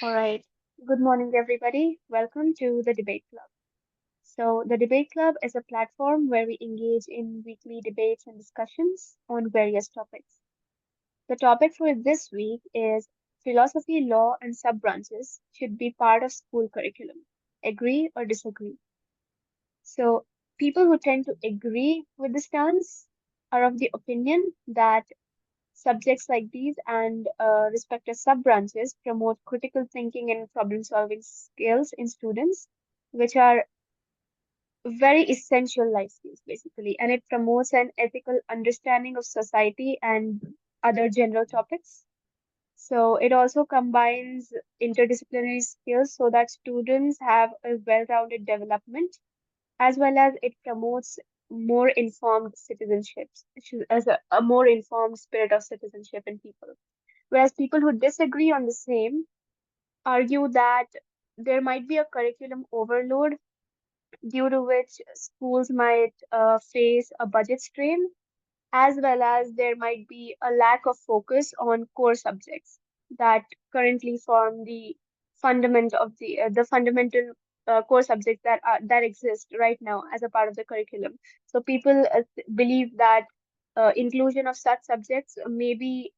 All right. Good morning, everybody. Welcome to the Debate Club. So, the Debate Club is a platform where we engage in weekly debates and discussions on various topics. The topic for this week is philosophy, law, and sub-branches should be part of school curriculum. Agree or disagree? So, people who tend to agree with the stance are of the opinion that subjects like these and respective sub-branches promote critical thinking and problem-solving skills in students, which are very essential life skills, basically. And it promotes an ethical understanding of society and other general topics. So it also combines interdisciplinary skills so that students have a well-rounded development, as well as it promotes more informed citizenships, as a more informed spirit of citizenship in people. Whereas people who disagree on the same argue that there might be a curriculum overload due to which schools might face a budget strain, as well as there might be a lack of focus on core subjects that currently form the fundament of the fundamental core subjects that exist right now as a part of the curriculum. So people believe that inclusion of such subjects maybe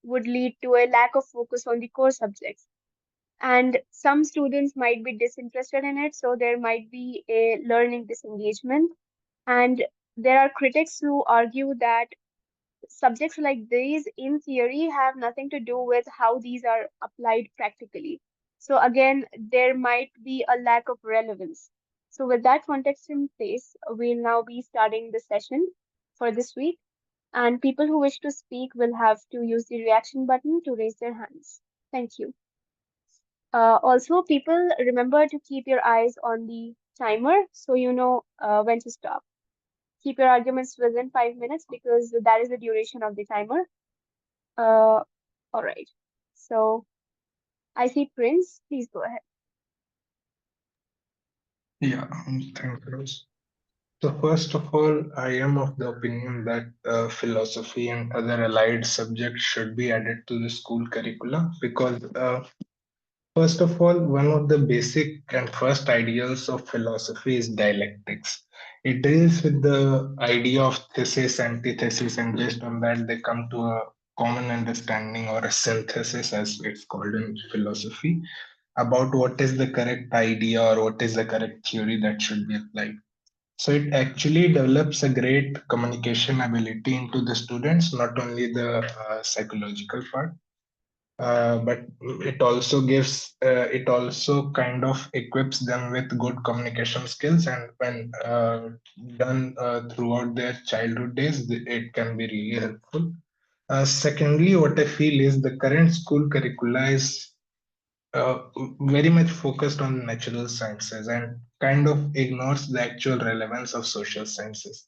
would lead to a lack of focus on the core subjects. And some students might be disinterested in it, so there might be a learning disengagement. And there are critics who argue that subjects like these, in theory, have nothing to do with how these are applied practically. So, again, there might be a lack of relevance. So, with that context in place, we'll now be starting the session for this week. And people who wish to speak will have to use the reaction button to raise their hands. Thank you. Also, people remember to keep your eyes on the timer so you know when to stop. Keep your arguments within 5 minutes because that is the duration of the timer. Uh, all right. So I see Prince. Please go ahead. Yeah, thanks, Rose. So first of all, I am of the opinion that philosophy and other allied subjects should be added to the school curricula because first of all, one of the basic and first ideals of philosophy is dialectics. It deals with the idea of thesis, antithesis, and based on that, they come to a common understanding or a synthesis, as it's called in philosophy, about what is the correct idea or what is the correct theory that should be applied. So it actually develops a great communication ability into the students, not only the psychological part, but it also kind of equips them with good communication skills, and when done throughout their childhood days, it can be really helpful. Secondly, what I feel is the current school curricula is uh, very much focused on natural sciences and kind of ignores the actual relevance of social sciences.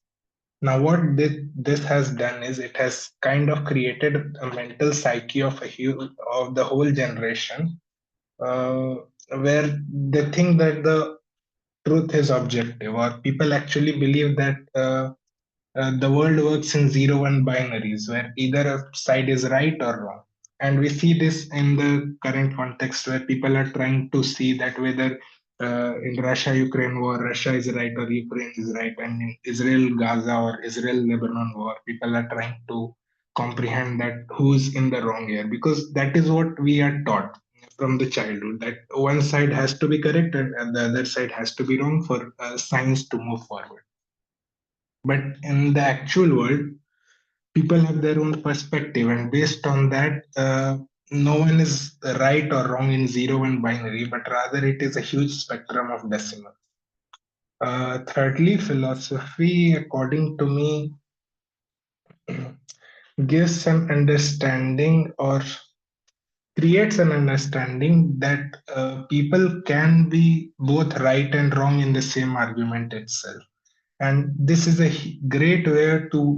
Now, what this has done is it has kind of created a mental psyche of of the whole generation, uh, where they think that the truth is objective, or people actually believe that the world works in zero one binaries, where either a side is right or wrong. And we see this in the current context where people are trying to see that whether in Russia Ukraine war, Russia is right or Ukraine is right, and in Israel Gaza or Israel Lebanon war, people are trying to comprehend that who's in the wrong here, because that is what we are taught from the childhood, that one side has to be correct and the other side has to be wrong for science to move forward. But in the actual world, people have their own perspective, and based on that, no one is right or wrong in zero and binary, but rather it is a huge spectrum of decimal. Thirdly, philosophy, according to me, gives an understanding or creates an understanding that people can be both right and wrong in the same argument itself. And this is a great way to,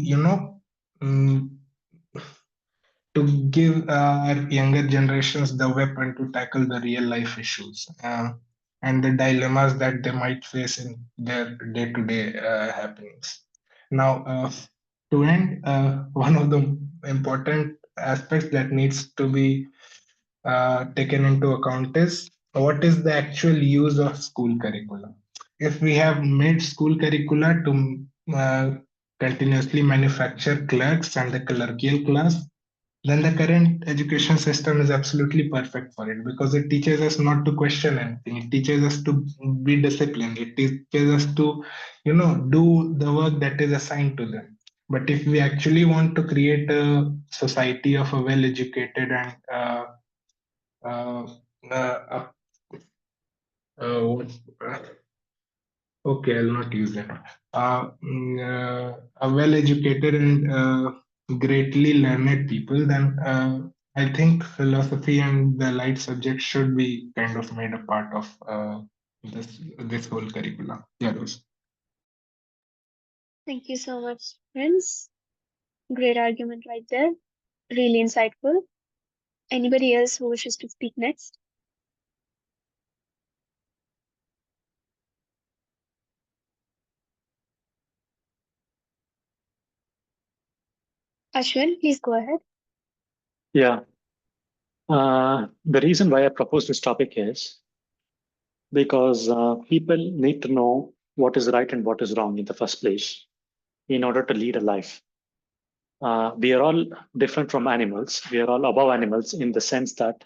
mm, to give our younger generations the weapon to tackle the real life issues and the dilemmas that they might face in their day-to-day happenings. Now, to end, one of the important aspects that needs to be taken into account is what is the actual use of school curricula. If we have made school curricula to continuously manufacture clerks and the clerkial class, then the current education system is absolutely perfect for it because it teaches us not to question anything. It teaches us to be disciplined. It teaches us to, do the work that is assigned to them. But if we actually want to create a society of a well-educated and uh, uh, what, okay, I'll not use that. A well-educated and greatly learned people, then I think philosophy and the light subject should be kind of made a part of this whole curriculum. Yeah, Rose. Thank you so much, Prince. Great argument right there. Really insightful. Anybody else who wishes to speak next? Ashwin, please go ahead. Yeah. The reason why I propose this topic is because people need to know what is right and what is wrong in the first place in order to lead a life. We are all different from animals. We are all above animals in the sense that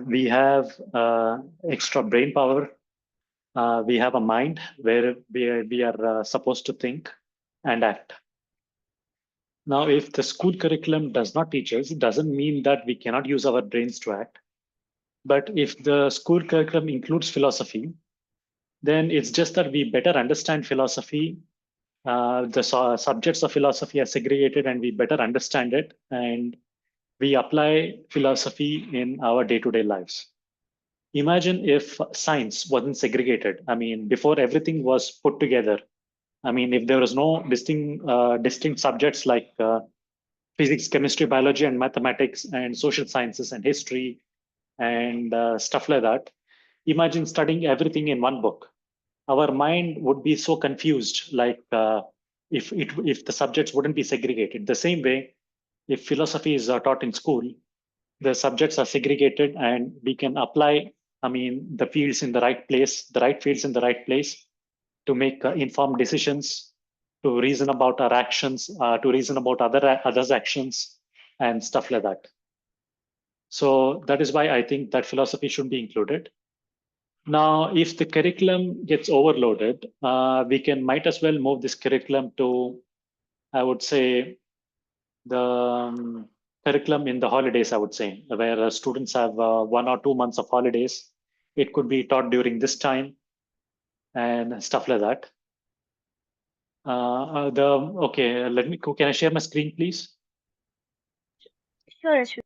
we have extra brain power. We have a mind where we are supposed to think and act. Now, if the school curriculum does not teach us, it doesn't mean that we cannot use our brains to act. But if the school curriculum includes philosophy, then it's just that we better understand philosophy. The subjects of philosophy are segregated and we better understand it. And we apply philosophy in our day to day lives. Imagine if science wasn't segregated. I mean, before everything was put together. I mean, if there was no distinct subjects like physics, chemistry, biology, and mathematics, and social sciences and history, and stuff like that. Imagine studying everything in one book. Our mind would be so confused, like if the subjects wouldn't be segregated. The same way, if philosophy is taught in school, the subjects are segregated, and we can apply. I mean, the fields in the right place, the right fields in the right place to make informed decisions, to reason about our actions, to reason about others' actions, and stuff like that. So that is why I think that philosophy should be included. Now, if the curriculum gets overloaded, we can might as well move this curriculum to, I would say, the curriculum in the holidays, I would say, where students have 1 or 2 months of holidays. It could be taught during this time and stuff like that. Okay, can I share my screen, please? Sure, Ashwin.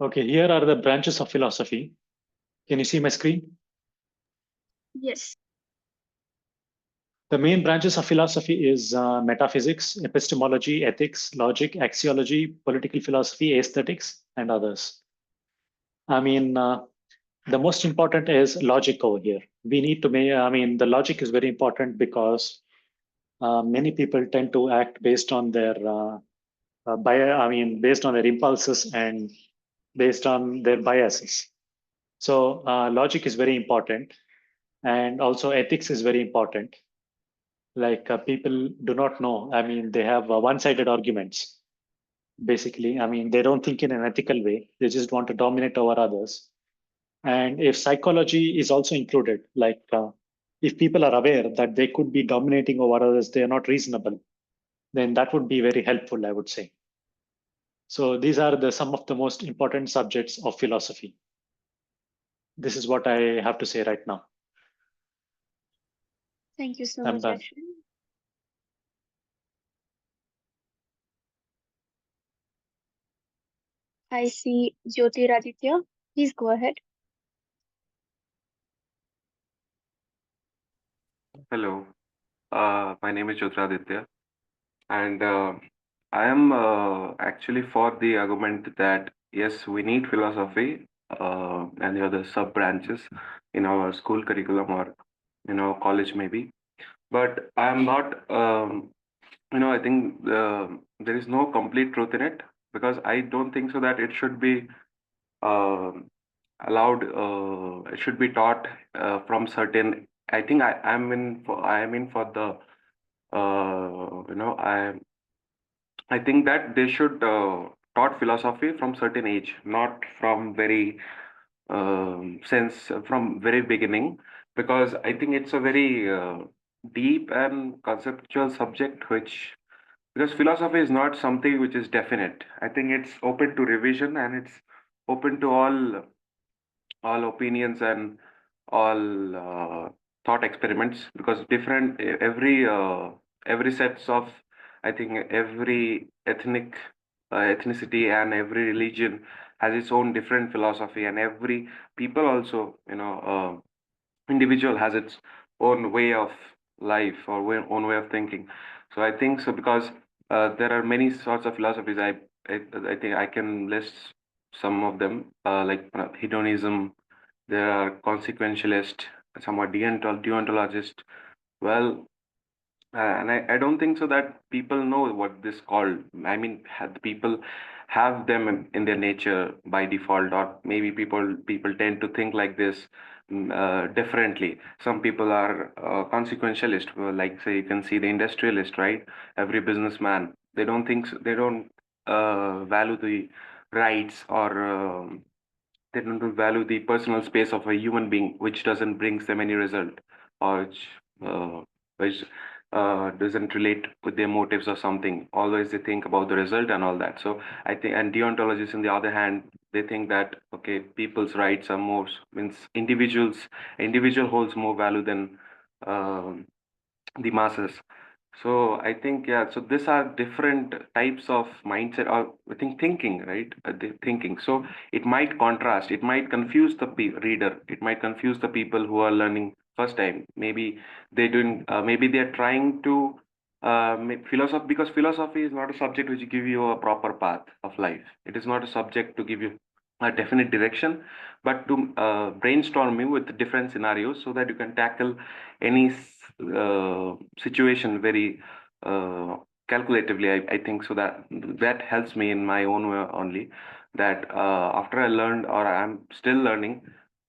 Okay, here are the branches of philosophy. Can you see my screen? Yes. The main branches of philosophy is metaphysics, epistemology, ethics, logic, axiology, political philosophy, aesthetics, and others. I mean, the most important is logic over here. We need to make, I mean, the logic is very important because many people tend to act based on their based on their impulses and based on their biases. So logic is very important, and also ethics is very important. Like people do not know. I mean, they have one-sided arguments. Basically, I mean, they don't think in an ethical way. They just want to dominate over others. And if psychology is also included, like if people are aware that they could be dominating over others, they are not reasonable, then that would be very helpful, I would say. So these are some of the most important subjects of philosophy. This is what I have to say right now. Thank you so I'm much, done. Ashwin. I see Jyotiraditya. Please go ahead. Hello, my name is Jyotiraditya, and I am actually for the argument that yes, we need philosophy and the other sub branches in our school curriculum or college maybe, but I am not I think there is no complete truth in it, because I don't think so that it should be um allowed. It should be taught from certain. I think I am in for the I think that they should taught philosophy from certain age, not from very sense from very beginning, because I think it's a very deep and conceptual subject, which because philosophy is not something which is definite. I think it's open to revision, and it's open to all opinions and all thought experiments, because different every sets of, I think every ethnicity and every religion has its own different philosophy, and every people also, individual has its own way of life or own way of thinking. So I think so, because there are many sorts of philosophies. I think I can list some of them, like hedonism. There are consequentialist, some are deontologist. Well, and I don't think so that people know what this called. I mean, people have them in their nature by default, or maybe people tend to think like this differently. Some people are consequentialist, like say you can see the industrialist, right? Every businessman, they don't value the rights, or they don't value the personal space of a human being, which doesn't brings them any result, or uh, which doesn't relate with their motives or something. Always they think about the result and all that. So I think, and deontologists, on the other hand, they think that okay, people's rights are more, means individual holds more value than um the masses. So I think, yeah, so these are different types of mindset, or I think thinking, right? The thinking. So it might contrast, it might confuse the reader, it might confuse the people who are learning first time. Maybe maybe they're trying to make philosophy, because philosophy is not a subject which give you a proper path of life. It is not a subject to give you a definite direction, but to brainstorm you with different scenarios so that you can tackle any situation very calculatively. I think so that helps me in my own way only. That after I learned, or I'm still learning,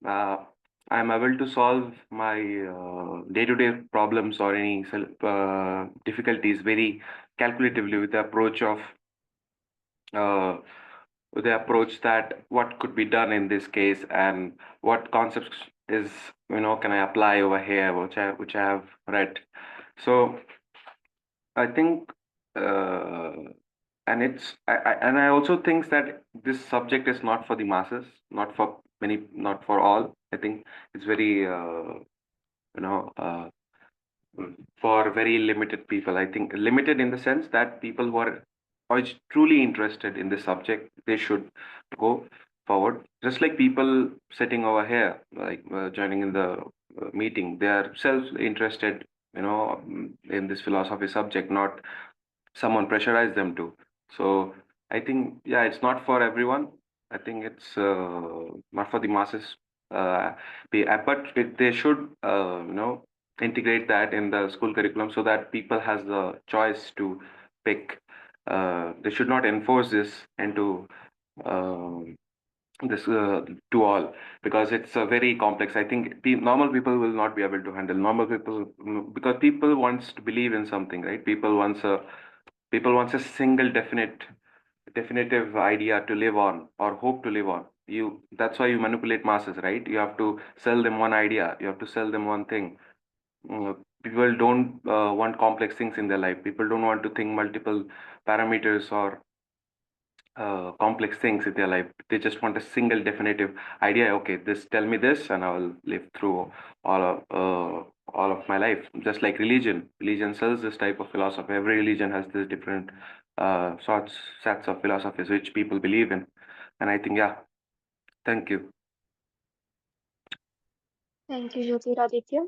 uh, I'm able to solve my day-to-day problems or any difficulties very calculatively, uh, with the approach that what could be done in this case, and what concepts is, can I apply over here, which I have read. So I think, uh, and I also think that this subject is not for the masses, not for many, not for all. I think it's very, you know, for very limited people. I think limited in the sense that people who are truly interested in this subject, they should go forward. Just like people sitting over here, like joining in the meeting, they are self-interested, in this philosophy subject, not someone pressurize them to. So I think, yeah, it's not for everyone. I think it's not for the masses. But they should, integrate that in the school curriculum so that people has the choice to pick. They should not enforce this into um this to all, because it's a very complex. I think normal people will not be able to handle normal people, because people wants to believe in something, right? People wants a single definitive idea to live on, or hope to live on. That's why you manipulate masses, right? You have to sell them one idea, you have to sell them one thing. People don't want complex things in their life. People don't want to think multiple parameters or complex things in their life. They just want a single definitive idea. Okay, this tell me this, and I will live through all of my life. Just like religion, religion sells this type of philosophy. Every religion has this different sets of philosophies which people believe in. And I think, yeah, thank you. Thank you, Jyotiraditya.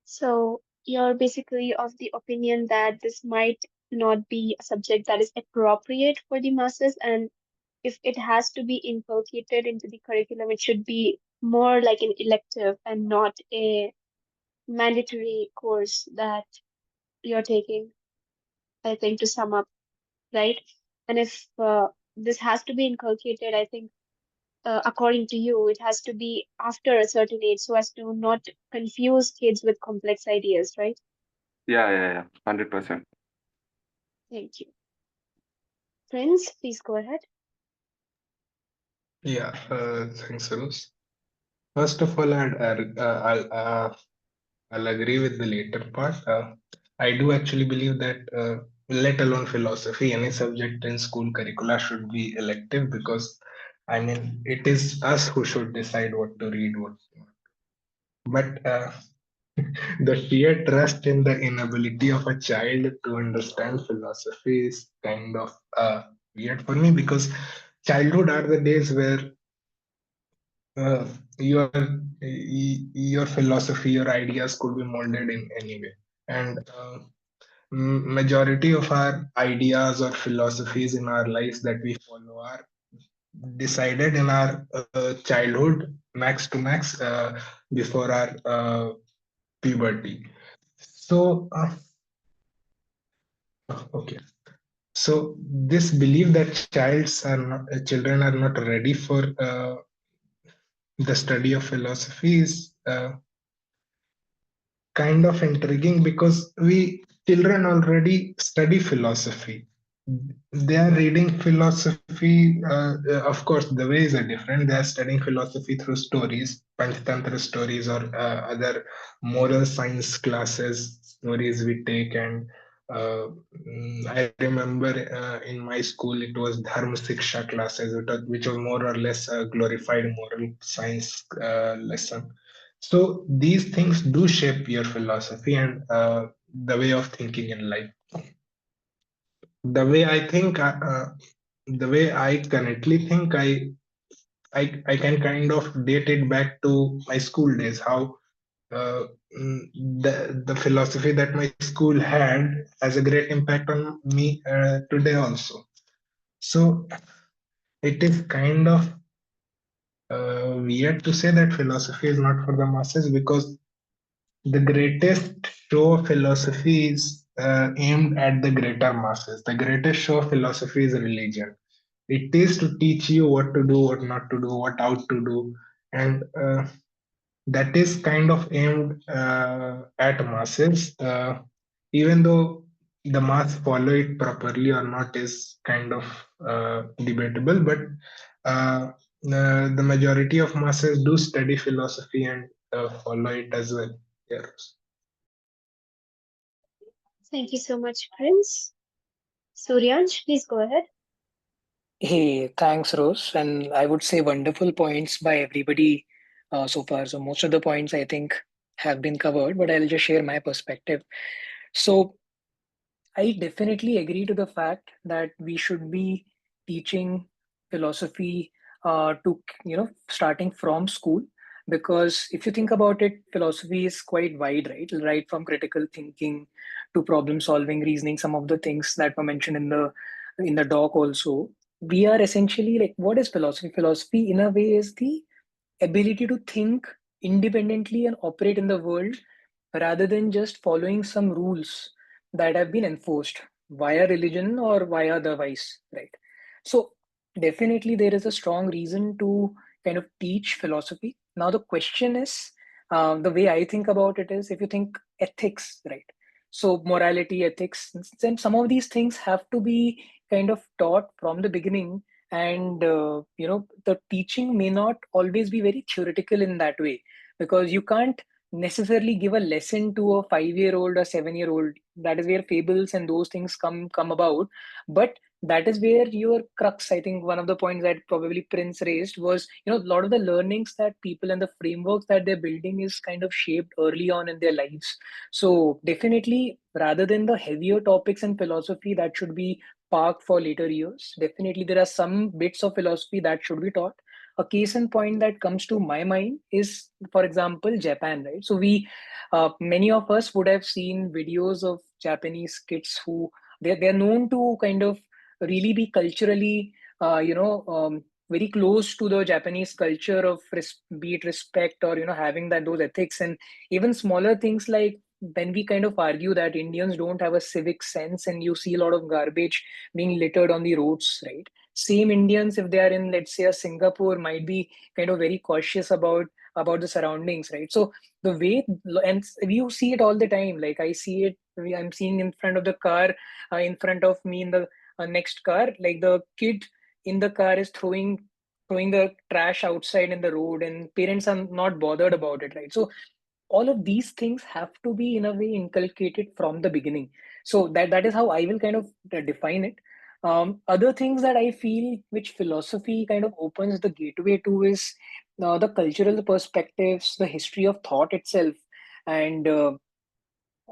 So you're basically of the opinion that this might not be a subject that is appropriate for the masses, and if it has to be inculcated into the curriculum, it should be more like an elective and not a mandatory course that you're taking, I think, to sum up, right? And if this has to be inculcated, I think, according to you, it has to be after a certain age so as to not confuse kids with complex ideas, right? Yeah, 100%. Thank you. Prince, please go ahead. Yeah, thanks, Rose. First of all, I'll agree with the later part. I do actually believe that, let alone philosophy, any subject in school curricula should be elective because, I mean, it is us who should decide what to read, what not. But the sheer trust in the inability of a child to understand philosophy is kind of weird for me because childhood are the days where uh, your your philosophy, your ideas could be molded in any way, and majority of our ideas or philosophies in our lives that we follow are decided in our childhood, max to max, before our puberty. So, okay. So this belief that children are not ready for the study of philosophy is kind of intriguing because we children already study philosophy. They are reading philosophy. Of course, the ways are different. They are studying philosophy through stories, Panchtantra stories, or other moral science classes, stories we take. And I remember in my school, it was Dharma Siksha classes, which was more or less a glorified moral science lesson. So these things do shape your philosophy and the way of thinking in life. The way I think, the way I currently think, I can kind of date it back to my school days. How uh, the philosophy that my school had has a great impact on me today also. So it is kind of weird to say that philosophy is not for the masses because the greatest show of philosophy is aimed at the greater masses. The greatest show of philosophy is religion. It is to teach you what to do, what not to do, what out to do, and that is kind of aimed at masses. Even though the mass follow it properly or not is kind of debatable, but uh, the majority of masses do study philosophy and follow it as well. Yes. Thank you so much, Prince. Suryansh, please go ahead. Hey, thanks, Rose. And I would say wonderful points by everybody so far. So most of the points I think have been covered, but I'll just share my perspective. So I definitely agree to the fact that we should be teaching philosophy to, starting from school. Because if you think about it, philosophy is quite wide, right? Right from critical thinking to problem solving, reasoning, some of the things that were mentioned in the doc also. We are essentially like, what is philosophy? Philosophy, in a way, is the ability to think independently and operate in the world rather than just following some rules that have been enforced via religion or via otherwise, right? So definitely there is a strong reason to kind of teach philosophy. Now the question is, the way I think about it is, if you think ethics, right? So morality, ethics, then some of these things have to be kind of taught from the beginning, and the teaching may not always be very theoretical in that way, because you can't necessarily give a lesson to a 5-year old or 7-year old. That is where fables and those things come about. But that is where your crux, I think one of the points that probably Prince raised was, a lot of the learnings that people and the frameworks that they're building is kind of shaped early on in their lives. So definitely, rather than the heavier topics in philosophy that should be parked for later years, definitely there are some bits of philosophy that should be taught. A case in point that comes to my mind is, for example, Japan, right? So many of us would have seen videos of Japanese kids who they're known to kind of really be culturally, very close to the Japanese culture of be it respect or having those ethics, and even smaller things like when we kind of argue that Indians don't have a civic sense and you see a lot of garbage being littered on the roads, right? Same Indians, if they are in, let's say, a Singapore, might be kind of very cautious about the surroundings, right? So the way, and you see it all the time. Like I see it, I'm seeing in front of the car, in front of me in the next car, like the kid in the car is throwing the trash outside in the road, and parents are not bothered about it, right? So all of these things have to be in a way inculcated from the beginning. So that is how I will kind of define it. Other things that I feel which philosophy kind of opens the gateway to is the cultural perspectives, the history of thought itself, and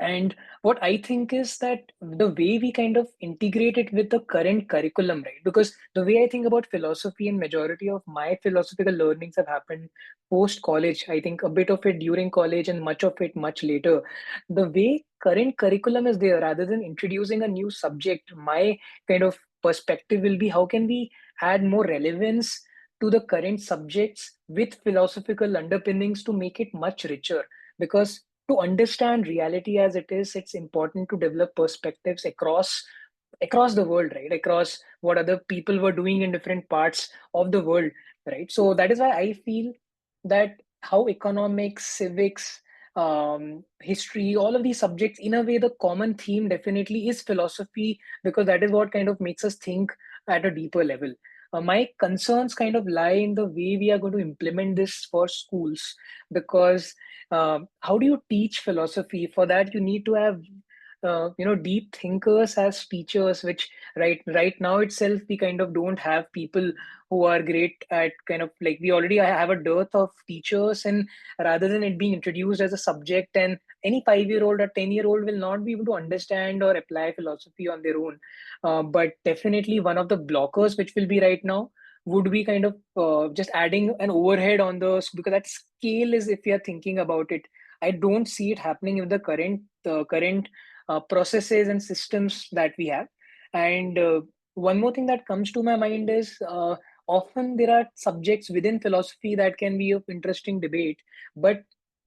and what I think is that the way we kind of integrate it with the current curriculum, right? Because the way I think about philosophy and majority of my philosophical learnings have happened post college. I think a bit of it during college and much of it much later. The way current curriculum is there, rather than introducing a new subject, my kind of perspective will be how can we add more relevance to the current subjects with philosophical underpinnings to make it much richer. Because to understand reality as it is, it's important to develop perspectives across the world, right? Across what other people were doing in different parts of the world, right? So that is why I feel that how economics, civics, history, all of these subjects, in a way, the common theme definitely is philosophy, because that is what kind of makes us think at a deeper level. My concerns kind of lie in the way we are going to implement this for schools, because how do you teach philosophy? For that, you need to have deep thinkers as teachers, which right now itself we kind of don't have people who are great at kind of like, we already have a dearth of teachers, and rather than it being introduced as a subject, and any 5-year-old or 10-year-old will not be able to understand or apply philosophy on their own. But definitely one of the blockers which will be right now would be kind of just adding an overhead on the, because that scale is, if we are thinking about it, I don't see it happening with the current processes and systems that we have. And one more thing that comes to my mind is often there are subjects within philosophy that can be of interesting debate, but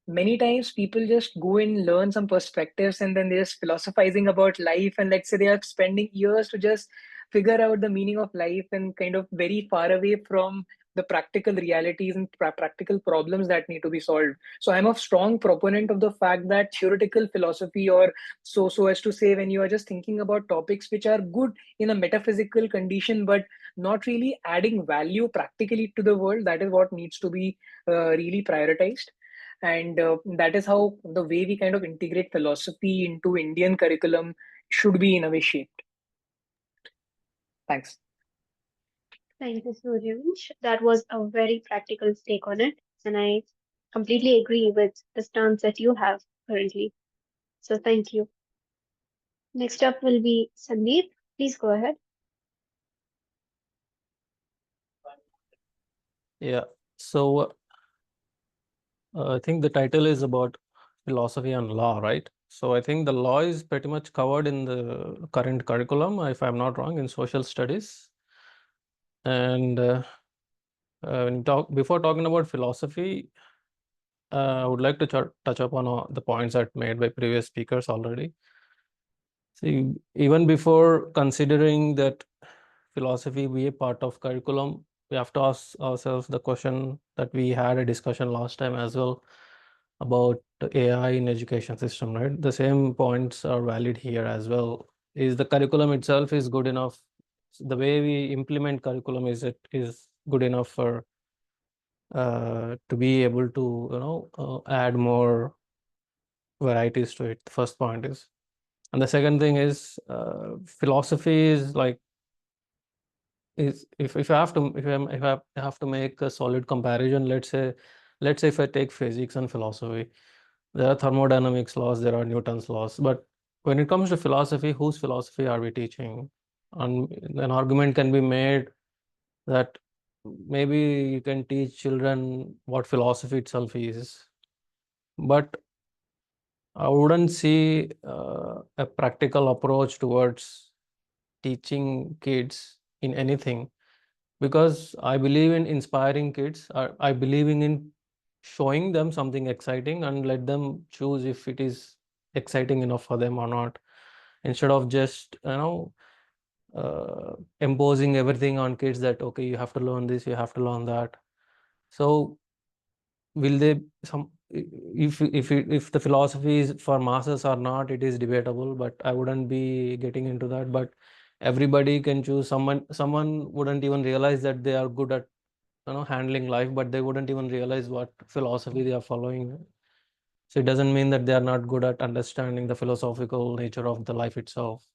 many times people just go and learn some perspectives and then they're just philosophizing about life, and let's say they are spending years to just figure out the meaning of life, and kind of very far away from the practical realities and practical problems that need to be solved. So I'm a strong proponent of the fact that theoretical philosophy, or so as to say, when you are just thinking about topics which are good in a metaphysical condition but not really adding value practically to the world, that is what needs to be really prioritized. And that is how the way we kind of integrate philosophy into Indian curriculum should be in a way shaped. Thanks. Thank you, Suryansh. That was a very practical take on it, and I completely agree with the stance that you have currently. So thank you. Next up will be Sandeep. Please go ahead. Yeah. So I think the title is about philosophy and law, right? So I think the law is pretty much covered in the current curriculum, if I'm not wrong, in social studies. And before talking about philosophy, I would like to touch upon the points that made by previous speakers already. See, even before considering that philosophy be a part of curriculum, we have to ask ourselves the question that we had a discussion last time as well about the AI in education system, right? The same points are valid here as well. Is the curriculum itself is good enough? The way we implement curriculum, is good enough for to be able to add more varieties to it? The first point is, and the second thing is philosophy is like, is if I have to if I have to make a solid comparison, let's say if I take physics and philosophy, there are thermodynamics laws, there are Newton's laws, but when it comes to philosophy, whose philosophy are we teaching? And an argument can be made that maybe you can teach children what philosophy itself is, but I wouldn't see a practical approach towards teaching kids in anything because I believe in inspiring kids. I believing in showing them something exciting and let them choose if it is exciting enough for them or not, instead of just imposing everything on kids that okay, you have to learn this, you have to learn that. So will they if the philosophy is for masses or not, it is debatable, but I wouldn't be getting into that. But everybody can choose. Someone wouldn't even realize that they are good at handling life, but they wouldn't even realize what philosophy they are following. So it doesn't mean that they are not good at understanding the philosophical nature of the life itself.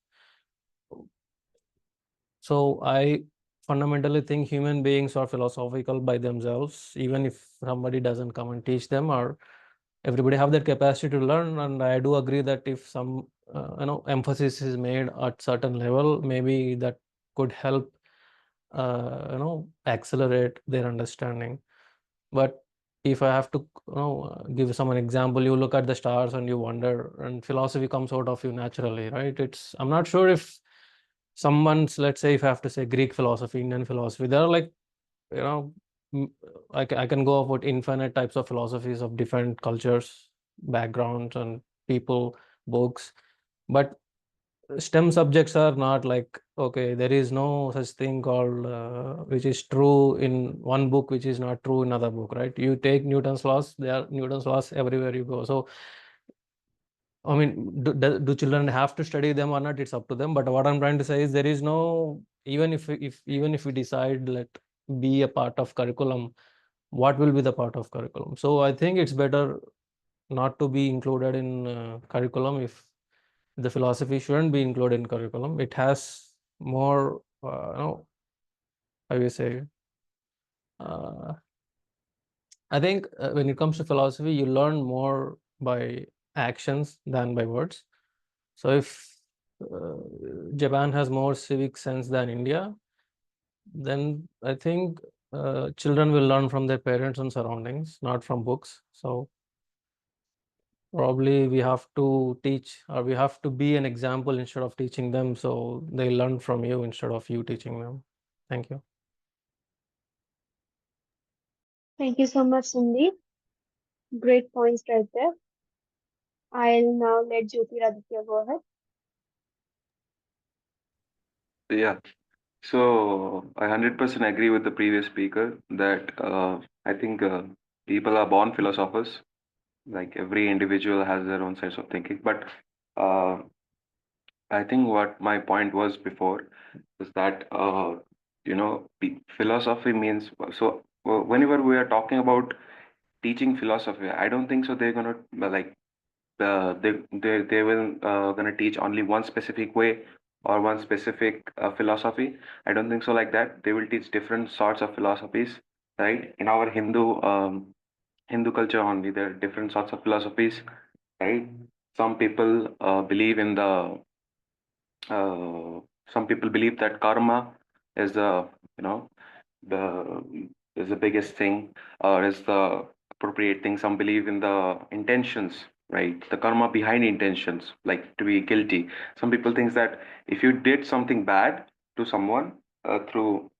So I fundamentally think human beings are philosophical by themselves, even if somebody doesn't come and teach them, or everybody have that capacity to learn. And I do agree that if some emphasis is made at certain level, maybe that could help accelerate their understanding. But if I have to give some example, you look at the stars and you wonder, and philosophy comes out of you naturally, right? I'm not sure if someone's, let's say, if I have to say Greek philosophy, Indian philosophy, there are like you know m- I can go about infinite types of philosophies of different cultures, backgrounds, and people, books. But STEM subjects are not like, okay, there is no such thing called which is true in one book which is not true in another book, right? You take Newton's laws, there are Newton's laws everywhere you go. So I mean, do children have to study them or not? It's up to them. But what I'm trying to say is there is no, even if we decide let be a part of curriculum, what will be the part of curriculum? So I think it's better not to be included in curriculum. If the philosophy shouldn't be included in curriculum, it has more, how you say, uh, I think when it comes to philosophy, you learn more by actions than by words. So if uh, Japan has more civic sense than India, then I think children will learn from their parents and surroundings, not from books. So probably we have to teach, or we have to be an example instead of teaching them, so they learn from you instead of you teaching them. Thank you. Thank you so much, Cindy. Great points right there. I'll now let Jyoti Raditya go ahead. Yeah. So I 100% agree with the previous speaker that I think people are born philosophers. Like every individual has their own sense of thinking. But uh, I think what my point was before is that philosophy means so whenever we are talking about teaching philosophy, I don't think so. They're gonna like they will gonna teach only one specific way or one specific philosophy. I don't think so like that. They will teach different sorts of philosophies, right? In our Hindu culture only, there are different sorts of philosophies, right? Some people believe in the some people believe that karma is the you know the is the biggest thing or is the appropriate thing. Some believe in the intentions, right? The karma behind intentions, like to be guilty. Some people think that if you did something bad to someone through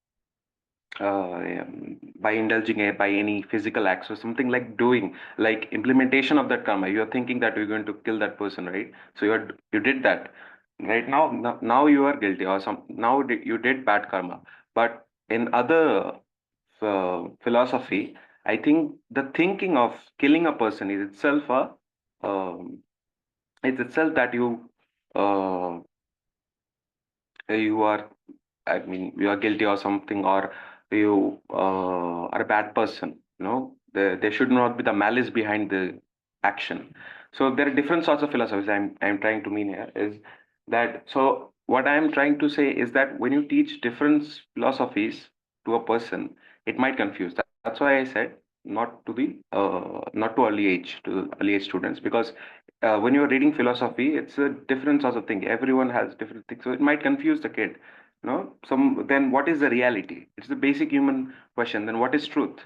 by indulging by any physical acts or something like doing like implementation of that karma, you're thinking that you're going to kill that person, right? So you did that right now you are guilty or some now you did bad karma. But in other philosophy, I think the thinking of killing a person is itself a it's itself that uh, you are, I mean, you are guilty or something, or you are a bad person. There should not be the malice behind the action. So there are different sorts of philosophies. I'm trying to mean here is that. So what I'm trying to say is that when you teach different philosophies to a person, it might confuse. That's why I said not to early age to early age students, because when you're reading philosophy, it's a different sort of thing. Everyone has different things, so it might confuse the kid. Then what is the reality? It's the basic human question. Then what is truth?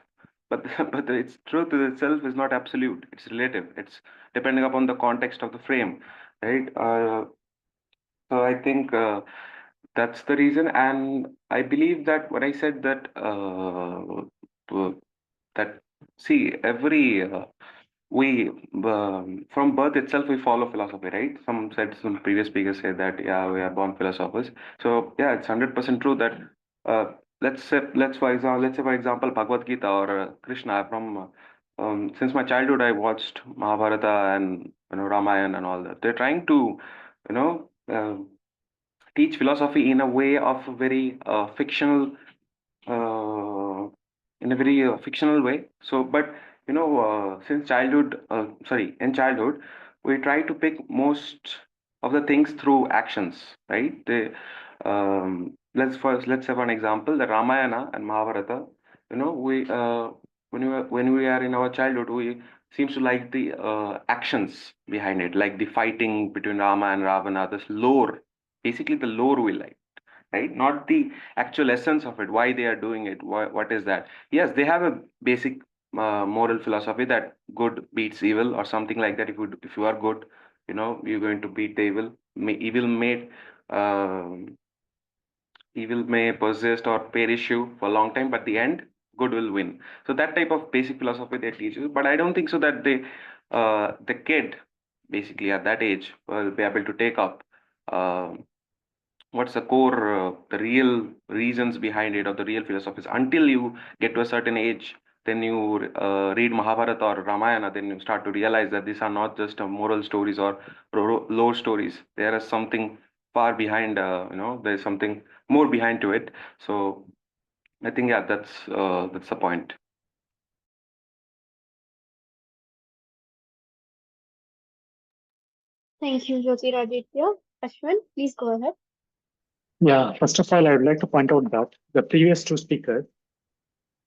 But its truth itself is not absolute. It's relative. It's depending upon the context of the frame, right? So I think that's the reason, and I believe that when I said that that see every we from birth itself we follow philosophy, right? Some previous speakers said that yeah, we are born philosophers. So yeah, it's 100% true that uh, let's say for example Bhagavad Gita or Krishna. From since my childhood I watched Mahabharata and Ramayana and all that. They're trying to you know teach philosophy in a way of very fictional in a very fictional way. So, but since childhood, in childhood, we try to pick most of the things through actions, right? Let's have an example: the Ramayana and Mahabharata. We when we are in our childhood, we seems to like the actions behind it, like the fighting between Rama and Ravana, this lore. Basically, the lore we like, right? Not the actual essence of it, why they are doing it, what is that. Yes, they have a basic moral philosophy that good beats evil or something like that. If you are good, you're going to beat the evil. Um Evil may persist or perish you for a long time, but the end, good will win. So that type of basic philosophy they teach you. But I don't think so that the kid basically at that age will be able to take up uh, what's the core, the real reasons behind it or the real philosophies. Until you get to a certain age, then you read Mahabharata or Ramayana, then you start to realize that these are not just moral stories or lore stories. There is something far behind, there's something more behind to it. So I think, yeah, that's the point. Thank you, Jyotiraditya. Ashwin, please go ahead. Yeah, first of all, I would like to point out that the previous two speakers,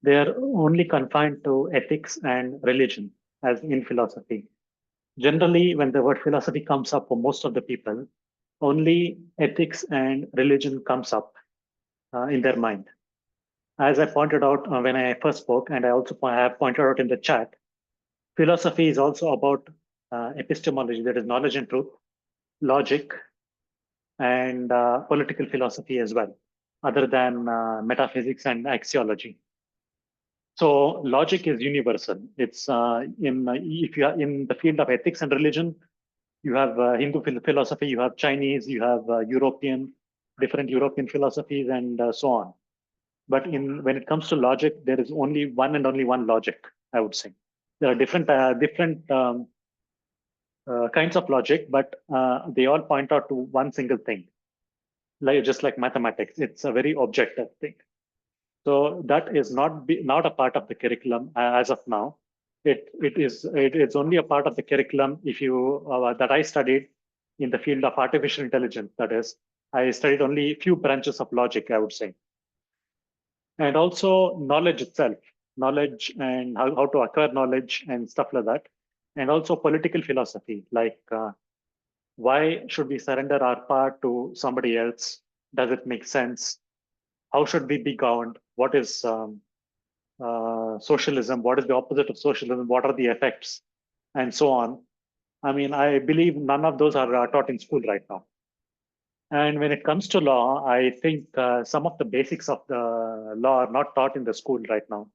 they are only confined to ethics and religion, as in philosophy. Generally, when the word philosophy comes up for most of the people, only ethics and religion comes up in their mind. As I pointed out when I first spoke, and I also have pointed out in the chat, philosophy is also about epistemology, that is knowledge and truth, logic, and political philosophy as well, other than metaphysics and axiology. So logic is universal. It's if you are in the field of ethics and religion, you have Hindu philosophy, you have Chinese, you have different European philosophies, and so on. But when it comes to logic, there is only one and only one logic, I would say. There are different kinds of logic, but they all point out to one single thing, just like mathematics. It's a very objective thing. So that is not a part of the curriculum as of now. It's only a part of the curriculum if you that I studied in the field of artificial intelligence. That is, I studied only a few branches of logic, I would say, and also knowledge itself, knowledge and how to acquire knowledge and stuff like that, and also political philosophy, like why should we surrender our power to somebody else? Does it make sense? How should we be governed? What is socialism? What is the opposite of socialism? What are the effects? And so on. I mean, I believe none of those are taught in school right now. And when it comes to law, I think some of the basics of the law are not taught in the school right now.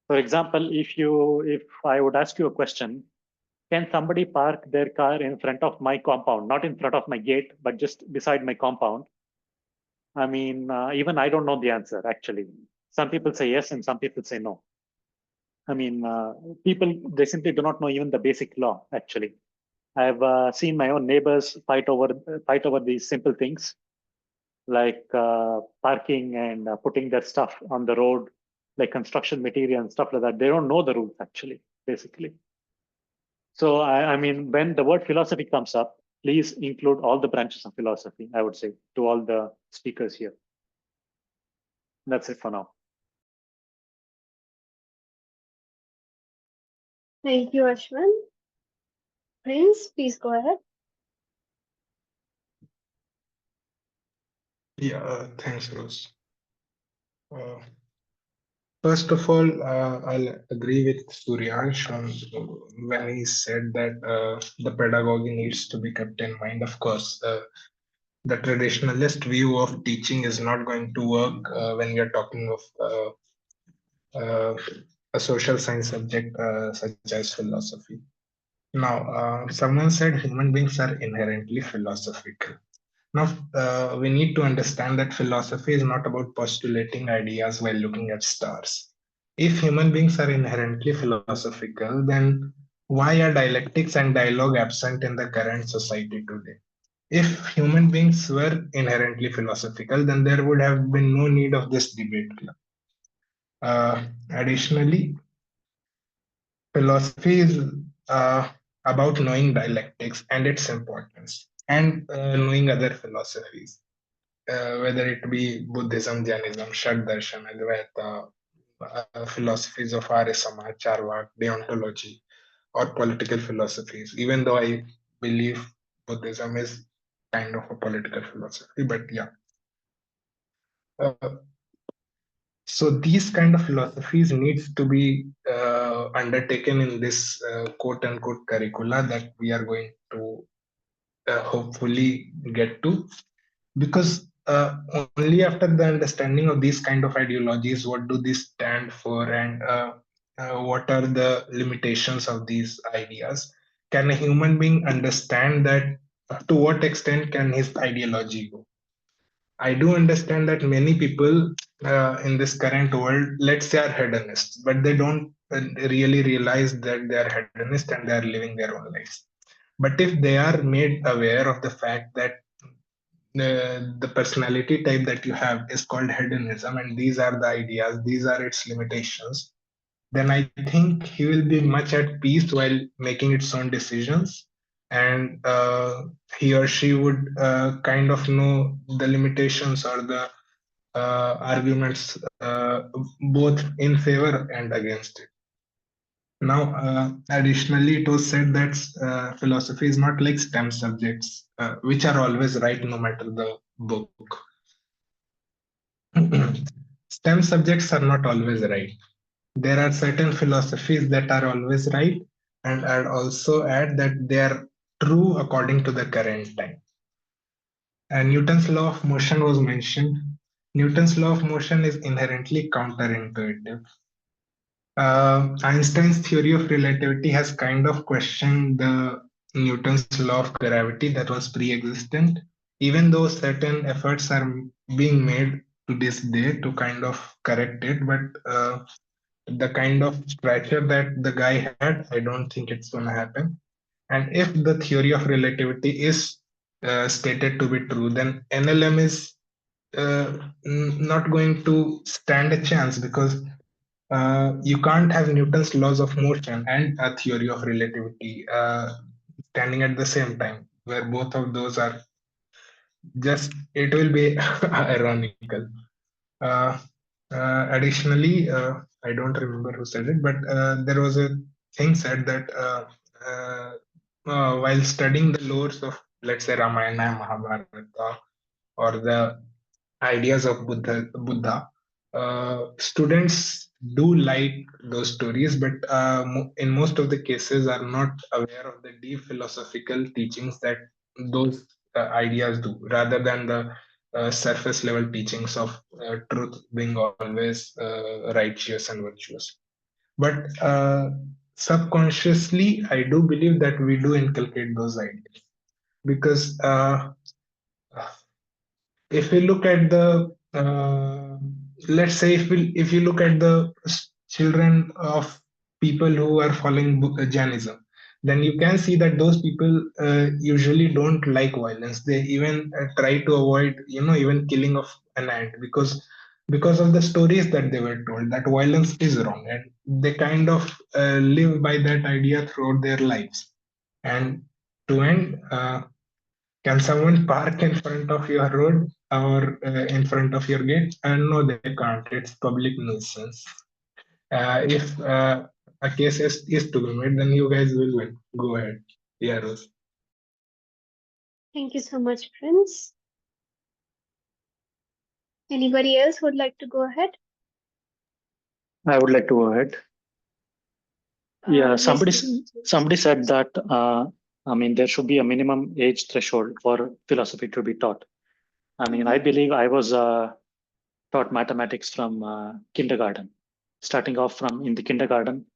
For example, if I would ask you a question, can somebody park their car in front of my compound, not in front of my gate, but just beside my compound? I mean, even I don't know the answer, actually. Some people say yes, and some people say no. I mean, people, they simply do not know even the basic law, actually. I've seen my own neighbors fight over these simple things like parking and putting their stuff on the road, like construction material and stuff like that. They don't know the rules, actually, basically. So, I mean, when the word philosophy comes up, please include all the branches of philosophy, I would say, to all the speakers here. That's it for now. Thank you, Ashwin. Prince, please go ahead. Yeah, thanks, Rose. First of all, I'll agree with Suryansh when he said that the pedagogy needs to be kept in mind. Of course, the traditionalist view of teaching is not going to work when we are talking of a social science subject such as philosophy. Now, someone said human beings are inherently philosophical. Now, we need to understand that philosophy is not about postulating ideas while looking at stars. If human beings are inherently philosophical, then why are dialectics and dialogue absent in the current society today? If human beings were inherently philosophical, then there would have been no need of this debate club. Additionally, philosophy is about knowing dialectics and its importance, and knowing other philosophies, whether it be Buddhism, Jainism, Shakdarshan, Advaita, philosophies of Arya Samaj, Charvak, deontology, or political philosophies. Even though I believe Buddhism is kind of a political philosophy, but yeah. So these kind of philosophies needs to be undertaken in this quote unquote curricula that we are going to hopefully get to, because only after the understanding of these kind of ideologies, what do these stand for, and what are the limitations of these ideas, can a human being understand that to what extent can his ideology go. I do understand that many people in this current world, let's say, are hedonists, but they don't really realize that they are hedonist and they are living their own lives. But if they are made aware of the fact that the personality type that you have is called hedonism, and these are the ideas, these are its limitations, then I think he will be much at peace while making its own decisions, and he or she would kind of know the limitations or the arguments both in favor and against it. Now, additionally, it was said that philosophy is not like STEM subjects, which are always right no matter the book. STEM subjects are not always right. There are certain philosophies that are always right, and I'd also add that they are true according to the current time. And Newton's law of motion was mentioned. Newton's law of motion is inherently counterintuitive. Einstein's theory of relativity has kind of questioned the Newton's law of gravity that was pre-existent, even though certain efforts are being made to this day to kind of correct it. But the kind of stature that the guy had, I don't think it's going to happen. And if the theory of relativity is stated to be true, then NLM is not going to stand a chance, because you can't have Newton's laws of motion and a theory of relativity standing at the same time, where both of those are just, it will be ironical. Uh, Additionally, I don't remember who said it, but there was a thing said that while studying the lores of, let's say, Ramayana, Mahabharata, or the ideas of Buddha, students do like those stories, but in most of the cases are not aware of the deep philosophical teachings that those ideas do, rather than the surface level teachings of truth being always righteous and virtuous. But subconsciously, I do believe that we do inculcate those ideas, because if we look at the let's say, if you look at the children of people who are following Jainism, then you can see that those people usually don't like violence. They even try to avoid, even killing of an ant, because of the stories that they were told that violence is wrong, and they kind of live by that idea throughout their lives. And to end, can someone park in front of your road or in front of your gate? No, they can't. It's public nuisance. If a case is to be made, then you guys will win. Go ahead. Yeah, Rose. Thank you so much, Prince. Anybody else would like to go ahead? I would like to go ahead. Yeah, Yes, somebody please. somebody said that I mean, there should be a minimum age threshold for philosophy to be taught. I mean, I believe I was taught mathematics from kindergarten. Starting off from in the kindergarten,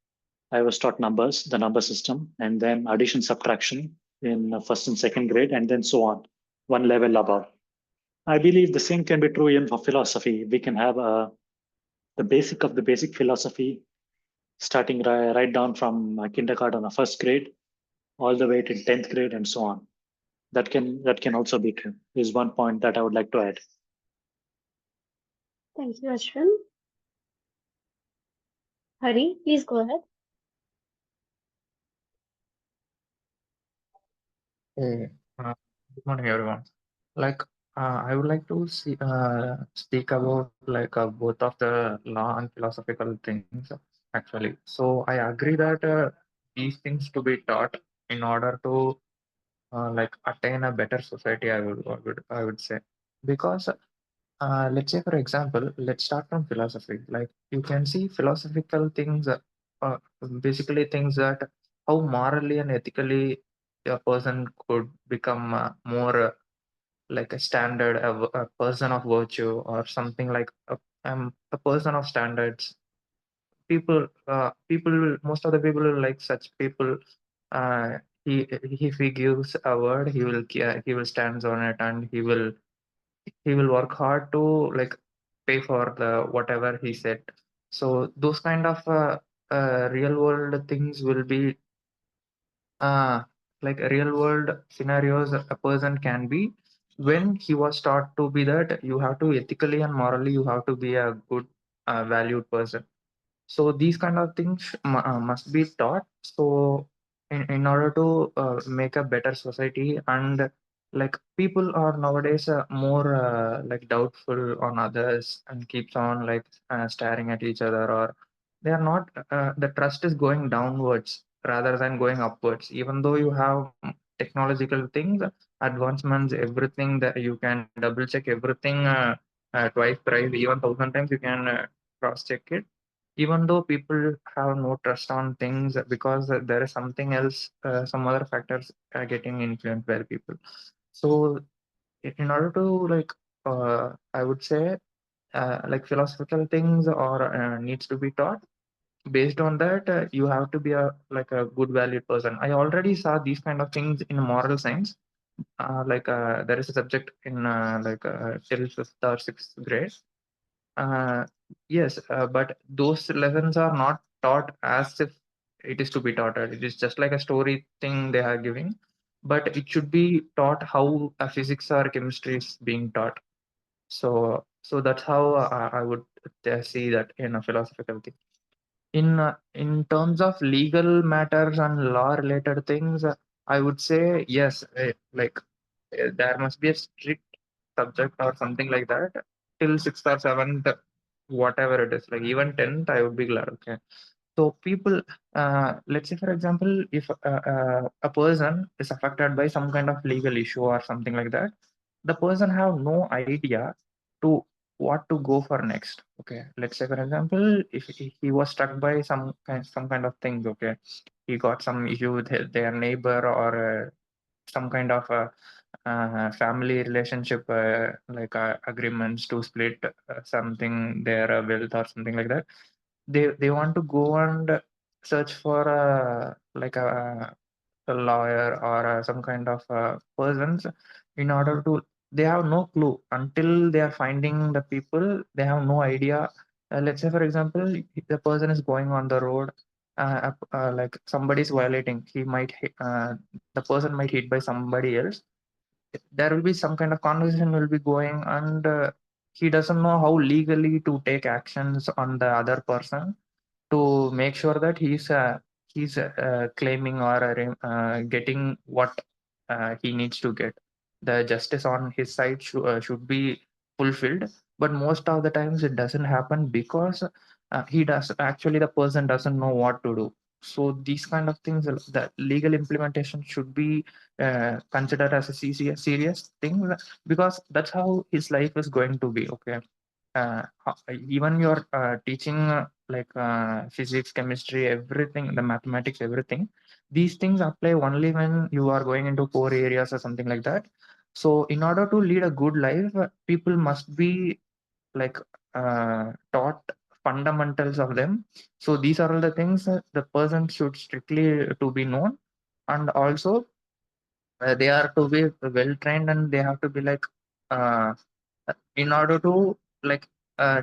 I was taught numbers, the number system, and then addition, subtraction in first and second grade, and then so on, one level above. I believe the same can be true in for philosophy. We can have the basic of the basic philosophy, starting right down from kindergarten or first grade, all the way to 10th grade, and so on. That can also be true. Is one point that I would like to add. Thank you, Ashwin. Hari, please go ahead. Hey, good morning, everyone. Like, I would like to speak about like both of the law and philosophical things, actually. So I agree that these things to be taught in order to like attain a better society. I would say, because let's say, for example, let's start from philosophy. Like, you can see philosophical things, uh, basically things that how morally and ethically a person could become more like a standard, a person of virtue, or something like a person of standards. Most of the people will like such people. Uh, if he gives a word, he will stands on it, and he will work hard to like pay for the whatever he said. So those kind of real world things will be uh, like real world scenarios a person can be when he was taught to be that you have to ethically and morally you have to be a good valued person. So these kind of things must be taught. So in order to make a better society, and like people are nowadays more like doubtful on others and keeps on like staring at each other, or they are not the trust is going downwards rather than going upwards. Even though you have technological things, advancements, everything that you can double check everything twice, thrice, even 1,000 times you can cross check it, even though people have no trust on things because there is something else, some other factors are getting influenced by the people. So in order to like I would say like philosophical things or needs to be taught. Based on that, you have to be a like a good valued person. I already saw these kind of things in moral science. Like there is a subject in like till fifth or sixth grade. uh, yes, but those lessons are not taught as if it is to be taught. It is just like a story thing they are giving, but it should be taught how a physics or chemistry is being taught. So that's how I would see that in a philosophical thing. In terms of legal matters and law related things, I would say yes. Like there must be a strict subject or something like that till sixth or seventh, whatever it is. Like even 10th, I would be glad. Okay. So people, let's say for example, if a person is affected by some kind of legal issue or something like that, the person have no idea to what to go for next. Okay, let's say for example, if he was struck by some kind of things. Okay, he got some issue with their neighbor, or some kind of family relationship, like agreements to split something, their wealth or something like that. They want to go and search for a lawyer or some kind of persons in order to. They have no clue until they are finding the people. They have no idea. Let's say for example, if the person is going on the road, like somebody is violating, the person might hit by somebody else. There will be some kind of conversation will be going, and he doesn't know how legally to take actions on the other person to make sure that he's claiming or getting what he needs to get. The justice on his side should be fulfilled, but most of the times it doesn't happen because he does actually the person doesn't know what to do. So these kind of things, the legal implementation should be considered as a serious thing, because that's how his life is going to be. Okay. Even you're teaching like physics, chemistry, everything, the mathematics, everything. These things apply only when you are going into core areas or something like that. So in order to lead a good life, people must be like taught fundamentals of them. So these are all the things the person should strictly to be known, and also they are to be well trained, and they have to be like uh, in order to like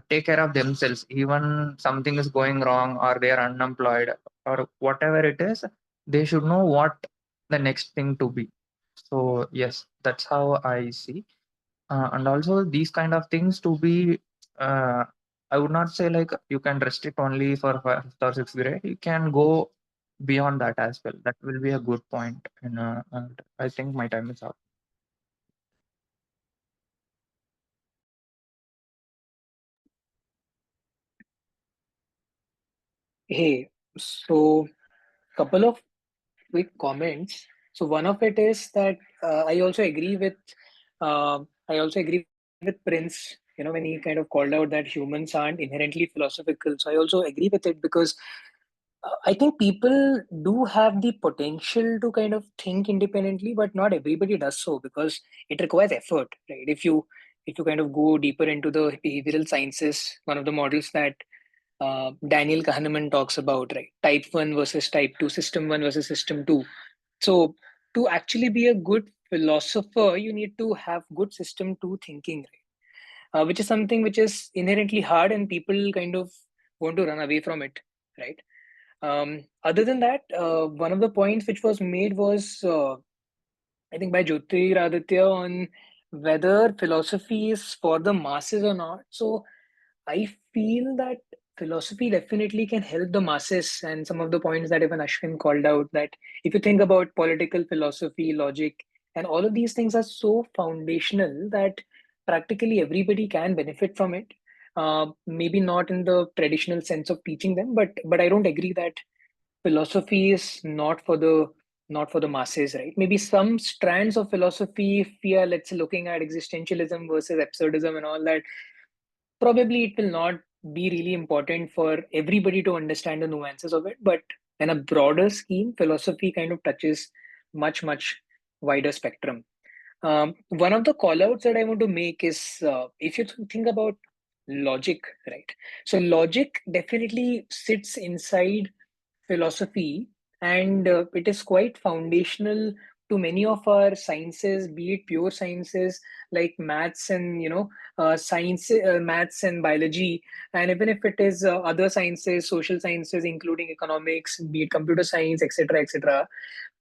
take care of themselves. Even something is going wrong or they are unemployed or whatever it is, they should know what the next thing to be. So yes, that's how I see. And also these kind of things to be I would not say like you can restrict only for fifth or sixth grade. You can go beyond that as well. That will be a good point. And I think my time is up. Hey, so couple of quick comments. So one of it is that I also agree with Prince, when he kind of called out that humans aren't inherently philosophical. So I also agree with it because I think people do have the potential to kind of think independently, but not everybody does so because it requires effort, right? If you kind of go deeper into the behavioral sciences, one of the models that Daniel Kahneman talks about, right? Type 1 versus type 2, system 1 versus system 2. So, to actually be a good philosopher, you need to have good system 2 thinking, right? Which is something which is inherently hard and people kind of want to run away from it, right? Other than that, one of the points which was made was, I think, by Jyotiraditya on whether philosophy is for the masses or not. So, I feel that philosophy definitely can help the masses, and some of the points that even Ashwin called out, that if you think about political philosophy, logic, and all of these things are so foundational that practically everybody can benefit from it. Maybe not in the traditional sense of teaching them, but I don't agree that philosophy is not for the masses, right? Maybe some strands of philosophy, if we are, let's say, looking at existentialism versus absurdism and all that, probably it will not be really important for everybody to understand the nuances of it. But in a broader scheme, philosophy kind of touches much wider spectrum. One of the callouts that I want to make is, if you think about logic, right? So logic definitely sits inside philosophy, and it is quite foundational to many of our sciences, be it pure sciences like maths and maths and biology, and even if it is other sciences, social sciences, including economics, be it computer science, etc., etc.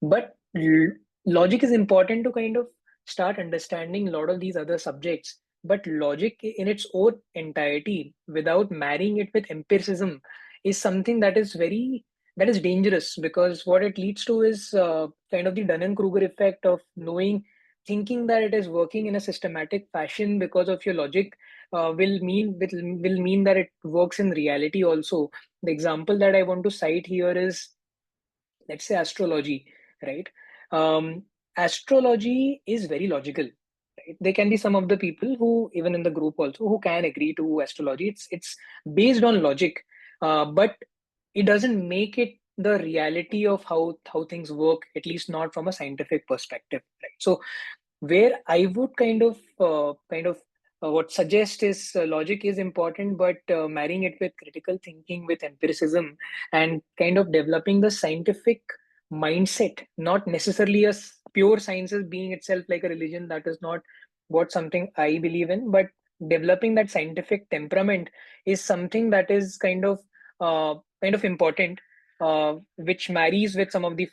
But logic is important to kind of start understanding a lot of these other subjects. But logic in its own entirety, without marrying it with empiricism, is something that is dangerous, because what it leads to is kind of the Dunning-Kruger effect of thinking that it is working in a systematic fashion because of your logic, will mean that it works in reality also. The example that I want to cite here is, let's say, astrology, right? um, Astrology is very logical, right? There can be some of the people who, even in the group also, who can agree to astrology. It's based on logic, but it doesn't make it the reality of how things work, at least not from a scientific perspective, right? So where I would kind of what suggest is, logic is important, but marrying it with critical thinking, with empiricism, and kind of developing the scientific mindset, not necessarily as pure sciences being itself like a religion. That is not what something I believe in, but developing that scientific temperament is something that is kind of important, which marries with some of the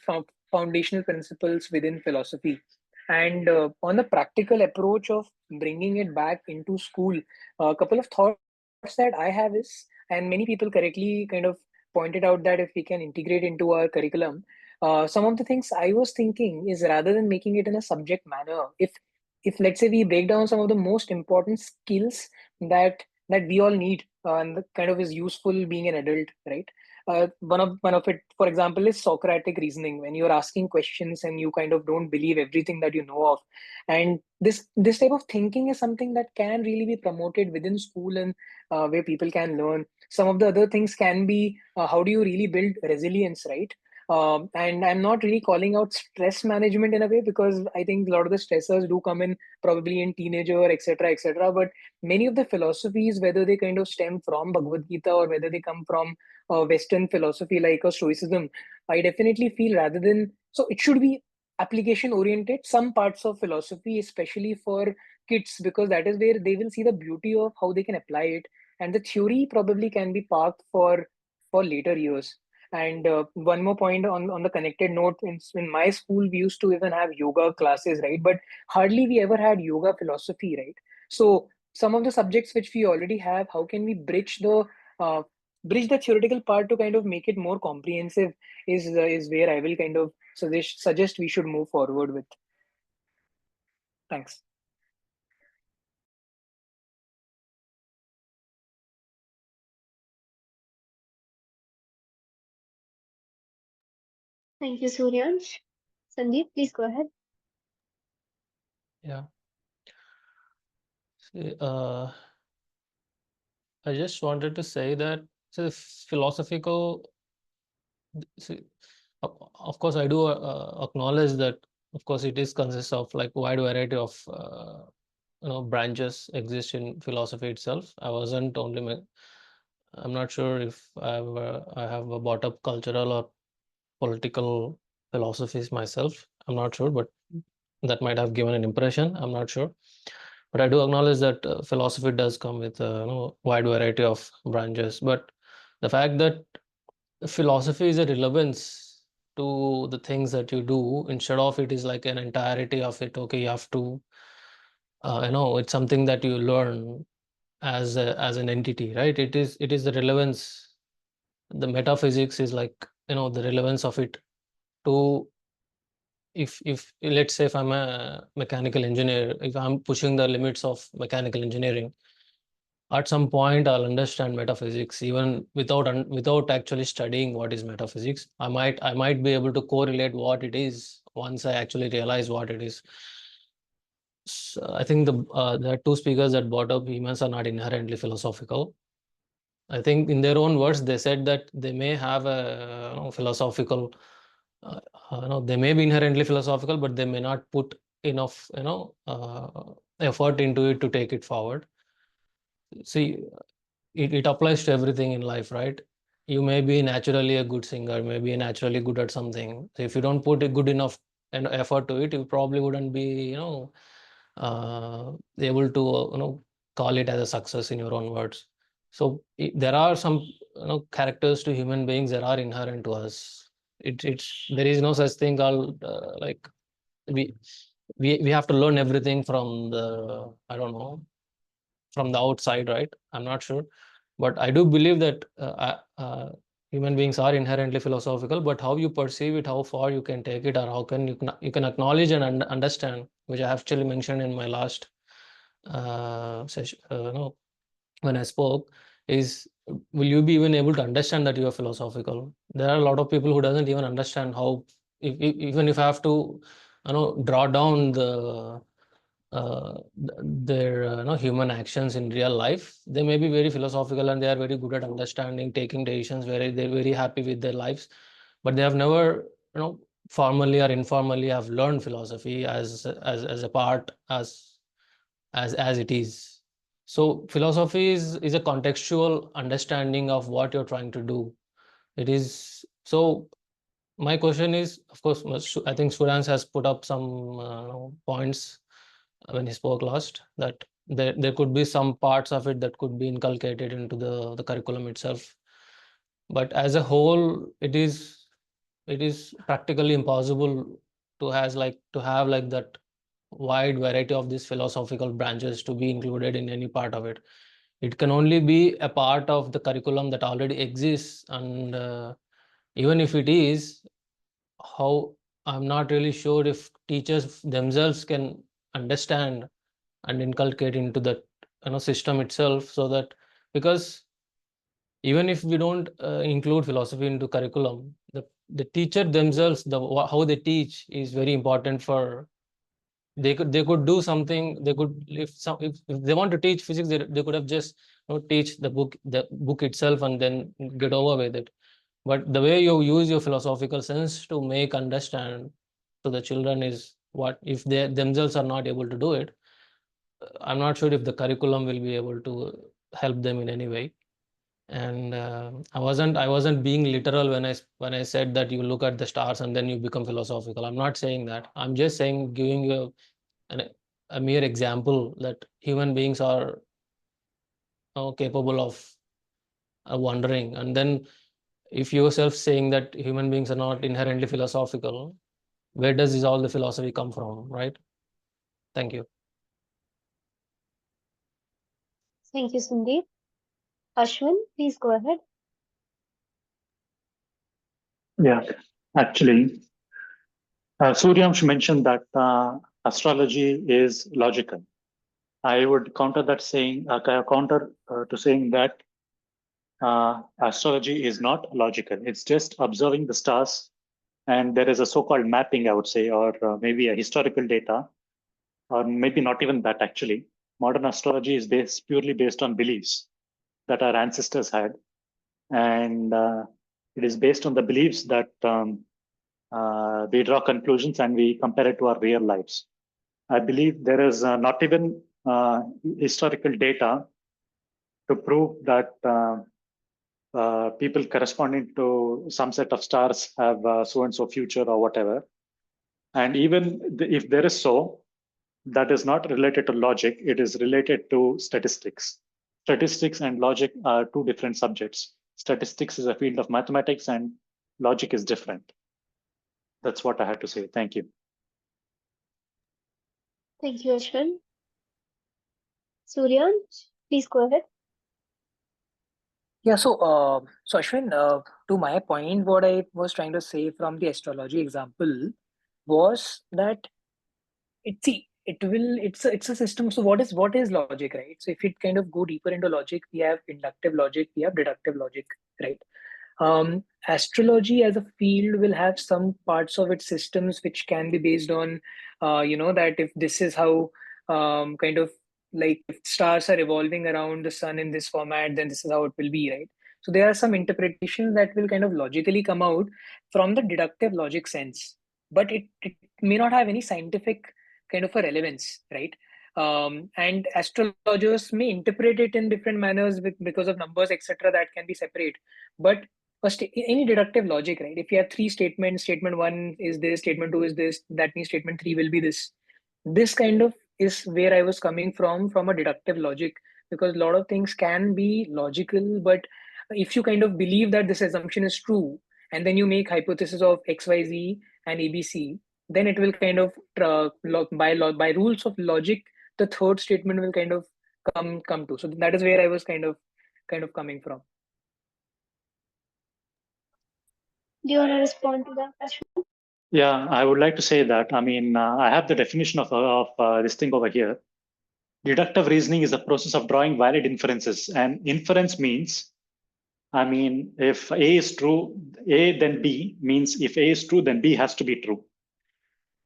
foundational principles within philosophy. And on the practical approach of bringing it back into school, a couple of thoughts that I have is, and many people correctly kind of pointed out that if we can integrate into our curriculum, some of the things I was thinking is, rather than making it in a subject manner, if let's say we break down some of the most important skills that we all need, and that kind of is useful being an adult, right? One of it, for example, is Socratic reasoning, when you're asking questions and you kind of don't believe everything that you know of. And this type of thinking is something that can really be promoted within school, and where people can learn. some of the other things can be how do you really build resilience, right? And I'm not really calling out stress management in a way, because I think a lot of the stressors do come in probably in teenager, etc., etc. But many of the philosophies, whether they kind of stem from Bhagavad Gita or whether they come from Western philosophy like Stoicism, I definitely feel rather than, so it should be application oriented, some parts of philosophy, especially for kids, because that is where they will see the beauty of how they can apply it, and the theory probably can be parked for later years. And one more point on the connected note, in my school we used to even have yoga classes, right? But hardly we ever had yoga philosophy, right? So some of the subjects which we already have, how can we uh, bridge the theoretical part to kind of make it more comprehensive, is where I will kind of suggest we should move forward with. Thanks. Thank you, Suryansh. Sandeep, please go ahead. Yeah. See, I just wanted to say that philosophical. See, of course, I do acknowledge that. Of course, it is consists of like wide variety of branches exist in philosophy itself. I wasn't only. I'm not sure if I have a brought-up cultural or political philosophies myself. I'm not sure, but that might have given an impression. I'm not sure. But I do acknowledge that philosophy does come with a wide variety of branches. But the fact that philosophy is a relevance to the things that you do, instead of it is like an entirety of it. Okay, you have to, it's something that you learn as an entity, right? It is the relevance. The metaphysics is like the relevance of it to, if let's say if I'm a mechanical engineer, if I'm pushing the limits of mechanical engineering, at some point I'll understand metaphysics even without actually studying what is metaphysics. I might be able to correlate what it is once I actually realize what it is. So I think there are two speakers that brought up humans are not inherently philosophical. I think in their own words, they said that they may have a philosophical, they may be inherently philosophical, but they may not put enough, effort into it to take it forward. See, it applies to everything in life, right? You may be naturally a good singer, maybe naturally good at something. So if you don't put a good enough effort to it, you probably wouldn't be, able to, call it as a success in your own words. So there are some, characters to human beings that are inherent to us. There is no such thing called like we we have to learn everything from the, I don't know, from the outside, right? I'm not sure, but I do believe that human beings are inherently philosophical, but how you perceive it, how far you can take it, or how can you can acknowledge and understand, which I have actually mentioned in my last session, no, when I spoke, is will you be even able to understand that you are philosophical? There are a lot of people who doesn't even understand how, even if I have to, draw down their human actions in real life, they may be very philosophical and they are very good at understanding, taking decisions, they're very happy with their lives, but they have never, formally or informally have learned philosophy as a part, as it is. So philosophy is a contextual understanding of what you're trying to do. It is so. My question is, of course, I think Surans has put up some points when he spoke last, that there could be some parts of it that could be inculcated into the curriculum itself, but as a whole, it is practically impossible to have that wide variety of these philosophical branches to be included in any part of it. It can only be a part of the curriculum that already exists, and even if it is, how, I'm not really sure if teachers themselves can understand and inculcate into the system itself, so that, because even if we don't include philosophy into curriculum, the teacher themselves, how they teach is very important. For they could do something. They could, if they want to teach physics, they could have just teach the book itself and then get over with it. But the way you use your philosophical sense to make understand to the children is what, if they themselves are not able to do it, I'm not sure if the curriculum will be able to help them in any way. And I wasn't being literal when I said that you look at the stars and then you become philosophical. I'm not saying that. I'm just saying, giving you a mere example that human beings are capable of wondering. And then if yourself saying that human beings are not inherently philosophical, where does this all the philosophy come from, right? Thank you. Thank you, Sandeep. Ashwin, please go ahead. Yeah, actually, Suryamsh mentioned that astrology is logical. I would counter that saying, to saying that astrology is not logical. It's just observing the stars, and there is a so-called mapping, I would say, or maybe a historical data, or maybe not even that. Actually, modern astrology is purely based on beliefs that our ancestors had, and it is based on the beliefs that we draw conclusions and we compare it to our real lives. I believe there is not even historical data to prove that people corresponding to some set of stars have so and so future or whatever. And even if there is so, that is not related to logic, it is related to statistics. Statistics and logic are two different subjects. Statistics is a field of mathematics and logic is different. That's what I had to say. Thank you. Thank you, Ashwin. Suryan, please go ahead. Yeah, so Ashwin, to my point, what I was trying to say from the astrology example was that it's a system. So what is logic, right? So if it kind of go deeper into logic, we have inductive logic, we have deductive logic, right? Astrology as a field will have some parts of its systems which can be based on, that if this is how kind of like if stars are evolving around the sun in this format, then this is how it will be, right? So there are some interpretations that will kind of logically come out from the deductive logic sense, but it may not have any scientific kind of a relevance, right? And astrologers may interpret it in different manners because of numbers, etc., that can be separate. But first, any deductive logic, right? If you have three statements, statement one is this, statement two is this, that means statement three will be this. This kind of is where I was coming from a deductive logic, because a lot of things can be logical, but if you kind of believe that this assumption is true, and then you make hypothesis of XYZ and ABC, then it will kind of by rules of logic, the third statement will kind of come to. So that is where I was kind of coming from. Do you want to respond to that, Ashwin? Yeah, I would like to say that. I mean, I have the definition of this thing over here. Deductive reasoning is the process of drawing valid inferences, and inference means, I mean, if A is true, A then B means if A is true, then B has to be true.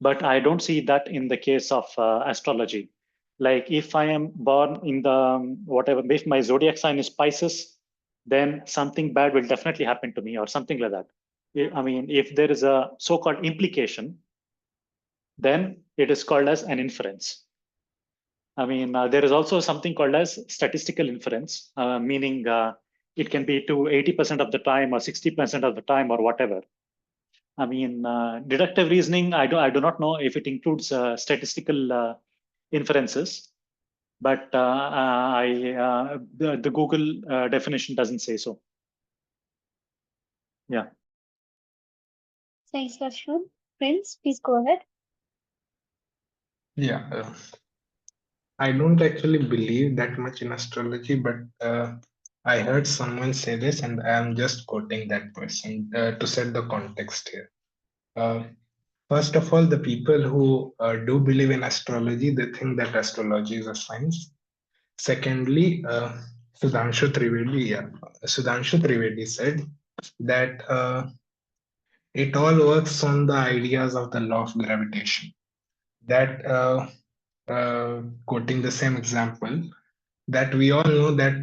But I don't see that in the case of astrology. Like if I am born in the whatever, if my zodiac sign is Pisces, then something bad will definitely happen to me or something like that. I mean, if there is a so-called implication, then it is called as an inference. I mean, there is also something called as statistical inference, meaning it can be to 80% of the time or 60% of the time or whatever. I mean, deductive reasoning, I do not know if it includes statistical inferences, but the Google definition doesn't say so. Yeah. Thanks, Ashwin. Prince, please go ahead. Yeah, I don't actually believe that much in astrology, but I heard someone say this, and I am just quoting that person to set the context here. First of all, the people who do believe in astrology, they think that astrology is a science. Secondly, Sudhanshu Trivedi said that it all works on the ideas of the law of gravitation. That, quoting the same example, that we all know that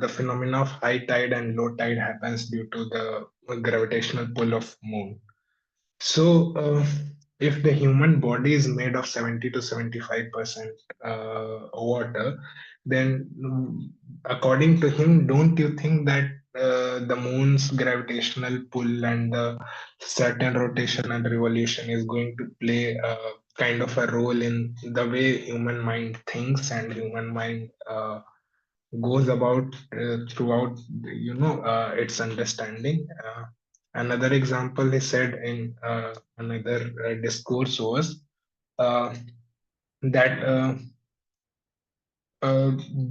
the phenomena of high tide and low tide happens due to the gravitational pull of moon. So, if the human body is made of 70 to 75% water, then according to him, don't you think that the moon's gravitational pull and the certain rotation and revolution is going to play a kind of a role in the way human mind thinks and human mind goes about throughout, its understanding? Another example he said in another discourse was uh, that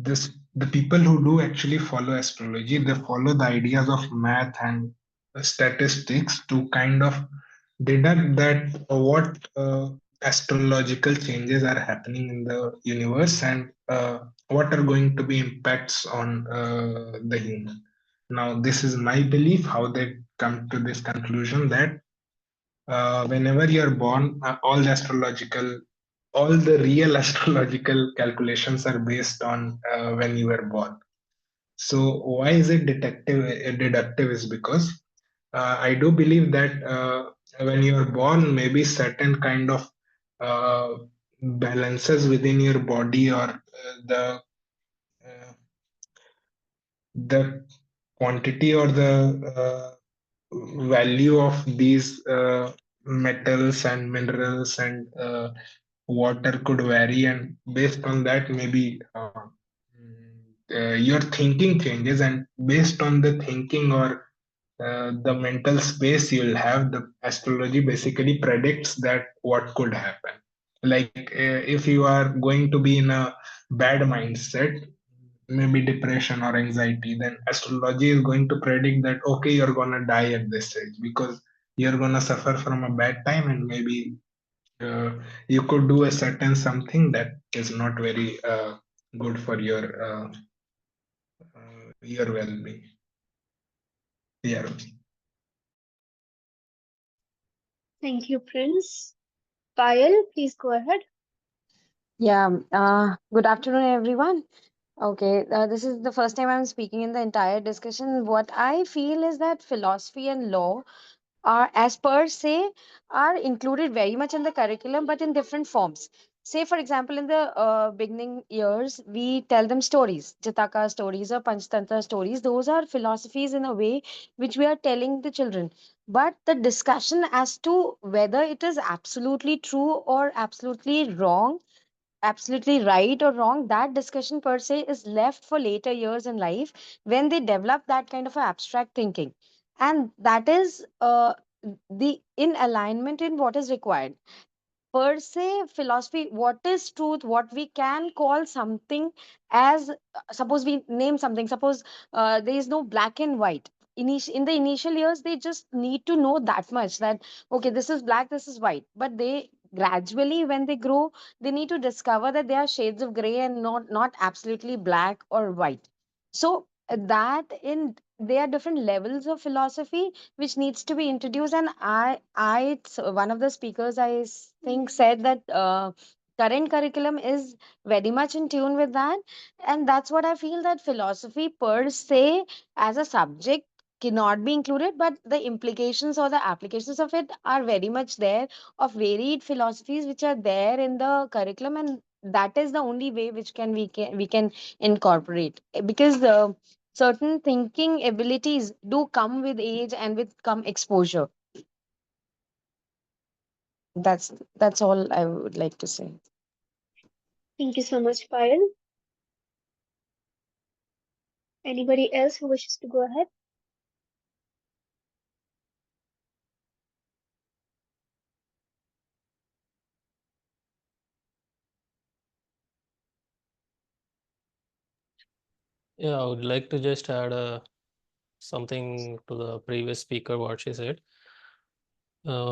this the people who do actually follow astrology, they follow the ideas of math and statistics to kind of deduct that what astrological changes are happening in the universe and what are going to be impacts on the human. Now, this is my belief how they come to this conclusion that whenever you're born, all the real astrological calculations are based on when you were born. So why is it deductive is because I do believe that when you are born, maybe certain kind of uh, balances within your body or the quantity or the value of these metals and minerals and water could vary, and based on that maybe your thinking changes, and based on the thinking or the mental space you'll have, the astrology basically predicts that what could happen. Like if you are going to be in a bad mindset, maybe depression or anxiety, then astrology is going to predict that okay, you're gonna die at this age because you're gonna suffer from a bad time, and maybe uh, you could do a certain something that is not very good for your well-being. Yeah. Thank you, Prince. Payal, please go ahead. Yeah, good afternoon, everyone. Okay, this is the first time I'm speaking in the entire discussion. What I feel is that philosophy and law are, as per se, are included very much in the curriculum, but in different forms. Say, for example, in the beginning years, we tell them stories, Jataka stories or Panchtantra stories. Those are philosophies in a way which we are telling the children. But the discussion as to whether it is absolutely true or absolutely wrong, absolutely right or wrong, that discussion per se is left for later years in life when they develop that kind of a abstract thinking, and that is the in alignment in what is required. Per se philosophy, what is truth, what we can call something as, suppose we name something, suppose there is no black and white. In the initial years they just need to know that much, that okay, this is black, this is white, but they gradually, when they grow, they need to discover that there are shades of gray and not absolutely black or white. So that in there are different levels of philosophy which needs to be introduced. And one of the speakers think said that current curriculum is very much in tune with that, and that's what I feel, that philosophy per se as a subject cannot be included, but the implications or the applications of it are very much there, of varied philosophies which are there in the curriculum, and that is the only way which we can incorporate, because certain thinking abilities do come with age and with come exposure. That's all I would like to say. Thank you so much, Payal. Anybody else who wishes to go ahead? Yeah, I would like to just add something to the previous speaker, what she said.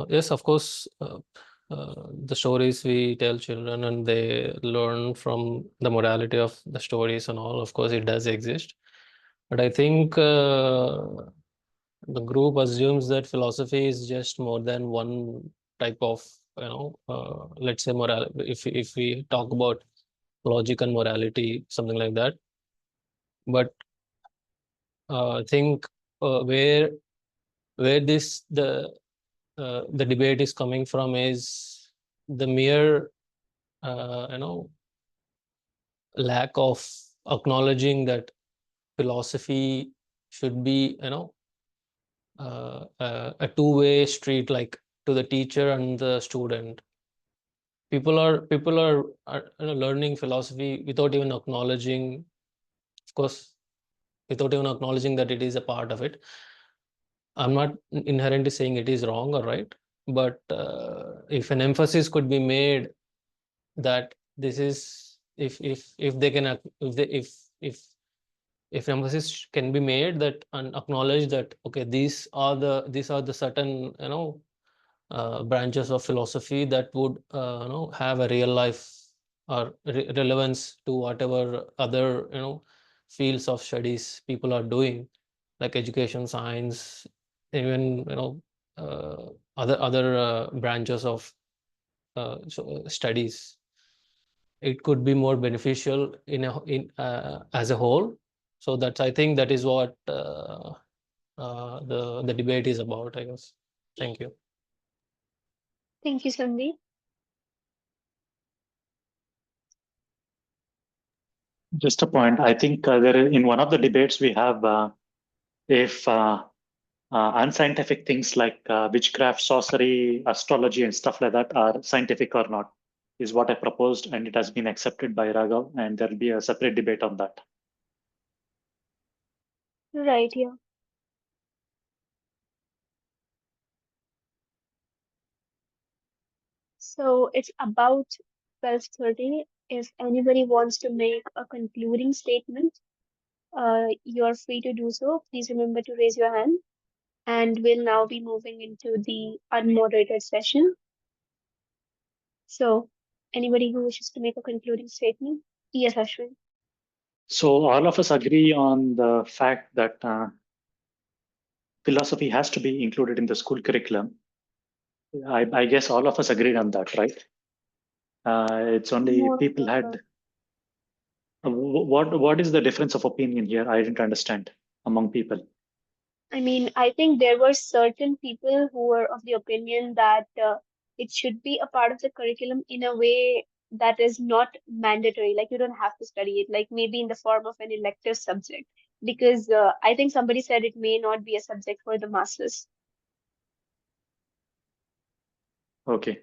Yes, of course, the stories we tell children and they learn from the morality of the stories and all, of course, it does exist. But I think the group assumes that philosophy is just more than one type of, let's say, moral. If we talk about logic and morality, something like that. But I think where the debate is coming from is the mere lack of acknowledging that philosophy should be a two-way street, like to the teacher and the student. People are learning philosophy without even acknowledging, of course, without even acknowledging that it is a part of it. I'm not inherently saying it is wrong or right, but if an emphasis could be made that this is, if they can if emphasis can be made that and acknowledge that, okay, these are the certain branches of philosophy that would have a real life or relevance to whatever other fields of studies people are doing, like education, science, even other branches of studies. It could be more beneficial in as a whole. So that's, I think that is what the debate is about, I guess. Thank you. Thank you, Sandeep. Just a point. I think in one of the debates we have, if unscientific things like witchcraft, sorcery, astrology, and stuff like that are scientific or not, is what I proposed, and it has been accepted by Raghav, and there'll be a separate debate on that. Right, yeah. So it's about 12:30. If anybody wants to make a concluding statement, you're free to do so. Please remember to raise your hand. And we'll now be moving into the unmoderated session. So, anybody who wishes to make a concluding statement? Yes, Ashwin. So all of us agree on the fact that philosophy has to be included in the school curriculum. I guess all of us agreed on that, right? It's only More people or less. had. What is the difference of opinion here? I didn't understand among people. I mean, I think there were certain people who were of the opinion that it should be a part of the curriculum in a way that is not mandatory. Like you don't have to study it, like maybe in the form of an elective subject. Because I think somebody said it may not be a subject for the masses. Okay.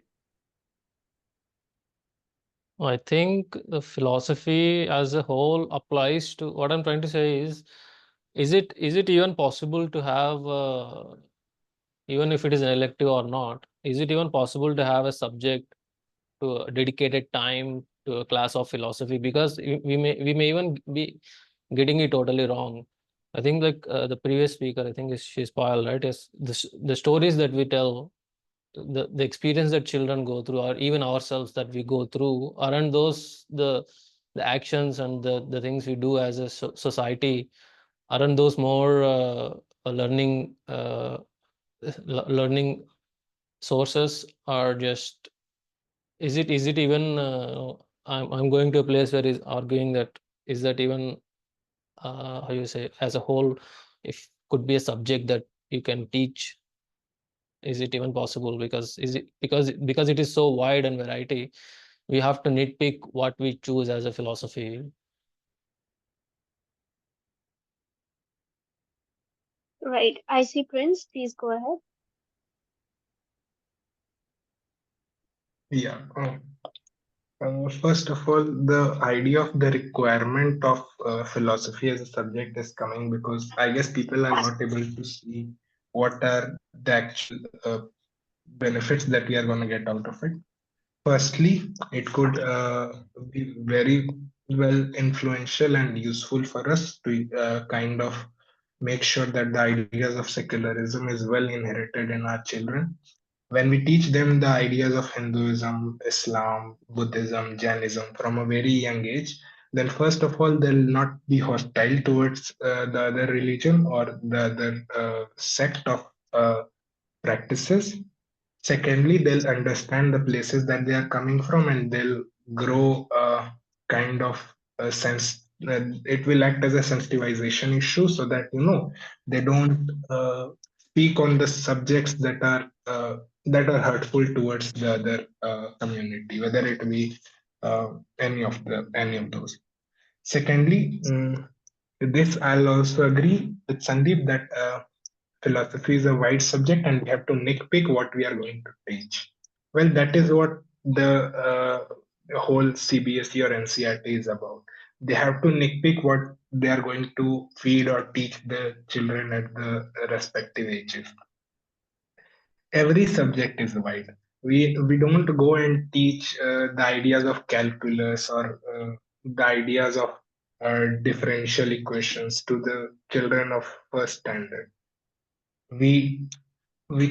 I think the philosophy as a whole applies to, what I'm trying to say is it even possible to have, even if it is an elective or not, is it even possible to have a subject to a dedicated time to a class of philosophy? Because we may even be getting it totally wrong. I think like the previous speaker, I think she's Payal, right? Is the stories that we tell, the experience that children go through, or even ourselves that we go through, aren't those the actions and the things we do as a society, aren't those more learning learning sources? Or just is it even I'm going to a place where is arguing that, is that even how you say, as a whole, if could be a subject that you can teach, is it even possible? Because is it because it is so wide and variety, we have to nitpick what we choose as a philosophy. Right. I see Prince. Please go ahead. Yeah. First of all, the idea of the requirement of philosophy as a subject is coming because I guess people are not able to see what are the actual benefits that we are going to get out of it. Firstly, it could be very well influential and useful for us to kind of make sure that the ideas of secularism is well inherited in our children. When we teach them the ideas of Hinduism, Islam, Buddhism, Jainism from a very young age, then first of all, they'll not be hostile towards the other religion or the other sect of practices. Secondly, they'll understand the places that they are coming from and they'll grow kind of sense. It will act as a sensitization issue, so that they don't speak on the subjects that are hurtful towards the other community, whether it be any of those. Secondly, this I'll also agree with Sandeep that philosophy is a wide subject and we have to nitpick what we are going to teach. Well, that is what the whole CBSE or NCERT is about. They have to nitpick what they are going to feed or teach the children at the respective ages. Every subject is wide. We don't go and teach the ideas of calculus or the ideas of differential equations to the children of first standard. We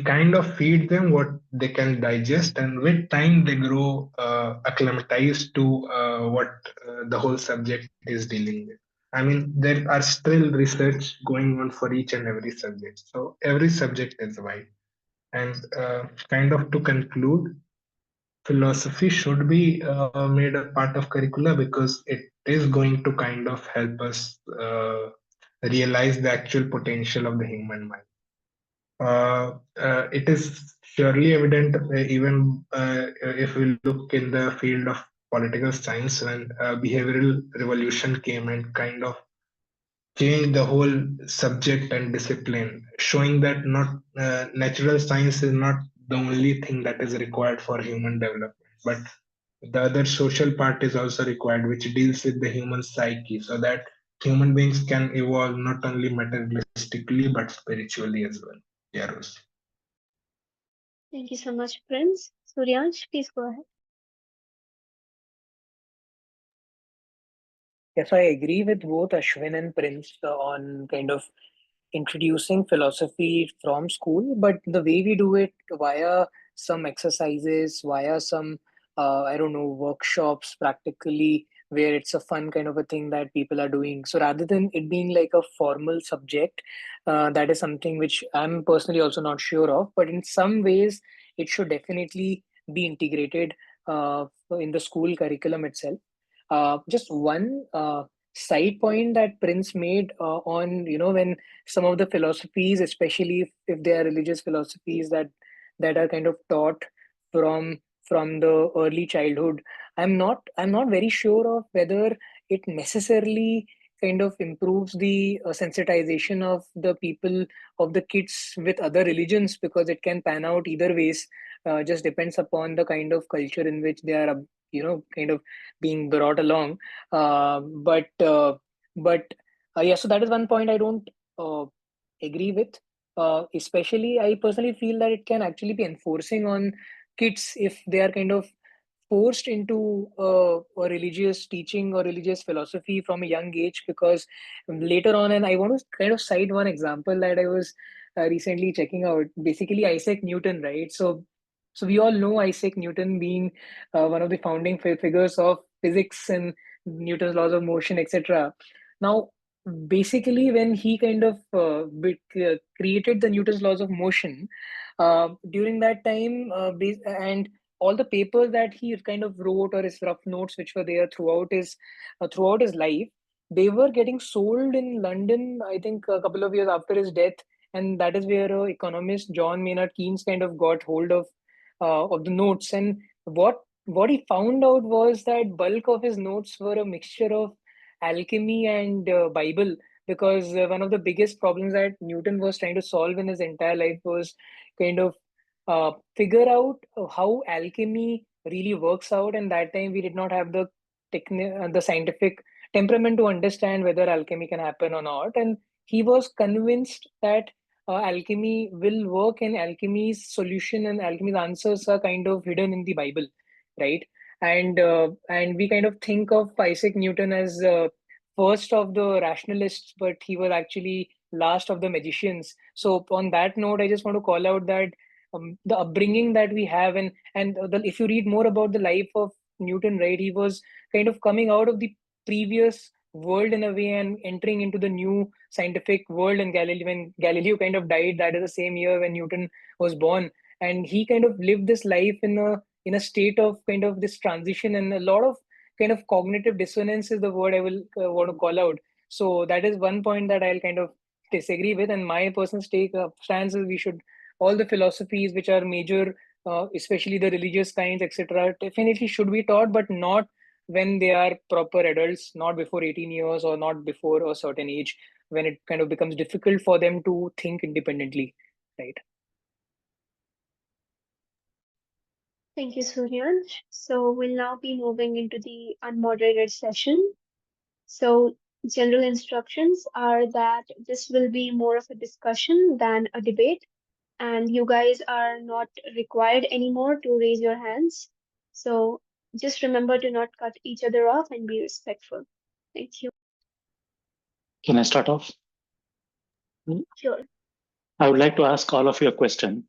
kind of feed them what they can digest, and with time they grow acclimatized to what the whole subject is dealing with. I mean, there are still research going on for each and every subject, so every subject is wide. And kind of to conclude, philosophy should be made a part of curricula because it is going to kind of help us realize the actual potential of the human mind. It is surely evident, even if we look in the field of political science, when behavioral revolution came and kind of changed the whole subject and discipline, showing that not natural science is not the only thing that is required for human development, but the other social part is also required, which deals with the human psyche, so that human beings can evolve not only materialistically but spiritually as well. Yeah, Rose. Thank you so much, Prince. Suryansh, please go ahead. Yes, I agree with both Ashwin and Prince on kind of introducing philosophy from school, but the way we do it via some exercises, via some, I don't know, workshops practically, where it's a fun kind of a thing that people are doing. So rather than it being like a formal subject, that is something which I'm personally also not sure of, but in some ways, it should definitely be integrated in the school curriculum itself. Just one side point that Prince made on, when some of the philosophies, especially if they are religious philosophies that are kind of taught from the early childhood, I'm not very sure of whether it necessarily kind of improves the sensitization of the people, of the kids with other religions, because it can pan out either ways. Just depends upon the kind of culture in which they are kind of being brought along. But yeah, so that is one point I don't uh, agree with. Especially, I personally feel that it can actually be enforcing on kids if they are kind of forced into a religious teaching or religious philosophy from a young age, because later on, and I want to kind of cite one example that I was recently checking out, basically Isaac Newton, right? So we all know Isaac Newton being one of the founding figures of physics and Newton's laws of motion, etc. Now, basically, when he kind of created the Newton's laws of motion, during that time, and all the papers that he kind of wrote, or his rough notes which were there throughout his life, they were getting sold in London, I think a couple of years after his death. And that is where economist John Maynard Keynes kind of got hold of the notes. And what he found out was that bulk of his notes were a mixture of alchemy and Bible, because one of the biggest problems that Newton was trying to solve in his entire life was kind of figure out how alchemy really works out. And that time we did not have the scientific temperament to understand whether alchemy can happen or not. And he was convinced that alchemy will work, and alchemy's solution and alchemy's answers are kind of hidden in the Bible, right? And we kind of think of Isaac Newton as first of the rationalists, but he was actually last of the magicians. So on that note, I just want to call out that the upbringing that we have, and if you read more about the life of Newton, right, he was kind of coming out of the previous world in a way and entering into the new scientific world. And when Galileo kind of died, that is the same year when Newton was born, and he kind of lived this life in a state of kind of this transition, and a lot of kind of cognitive dissonance is the word I will want to call out. So that is one point that I'll kind of disagree with. And my personal stance is we should, all the philosophies which are major, especially the religious kinds, etc., definitely should be taught, but not when they are proper adults, not before 18 years or not before a certain age, when it kind of becomes difficult for them to think independently, right? Thank you, Suryansh. So we'll now be moving into the unmoderated session. So general instructions are that this will be more of a discussion than a debate, and you guys are not required anymore to raise your hands. So just remember to not cut each other off and be respectful. Thank you. Can I start off? Sure. I would like to ask all of you a question.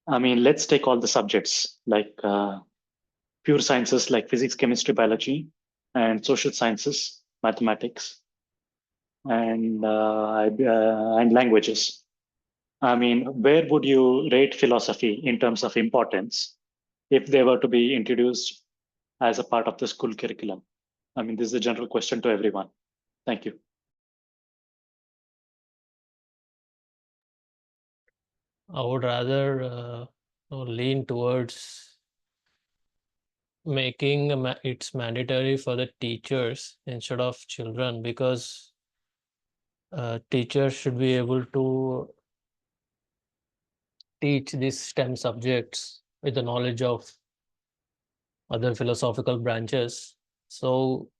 I mean, let's take all the subjects like pure sciences like physics, chemistry, biology, and social sciences, mathematics, and languages. I mean, where would you rate philosophy in terms of importance if they were to be introduced as a part of the school curriculum? I mean, this is a general question to everyone. Thank you. I would rather lean towards making it's mandatory for the teachers instead of children, because teachers should be able to teach these STEM subjects with the knowledge of other philosophical branches. So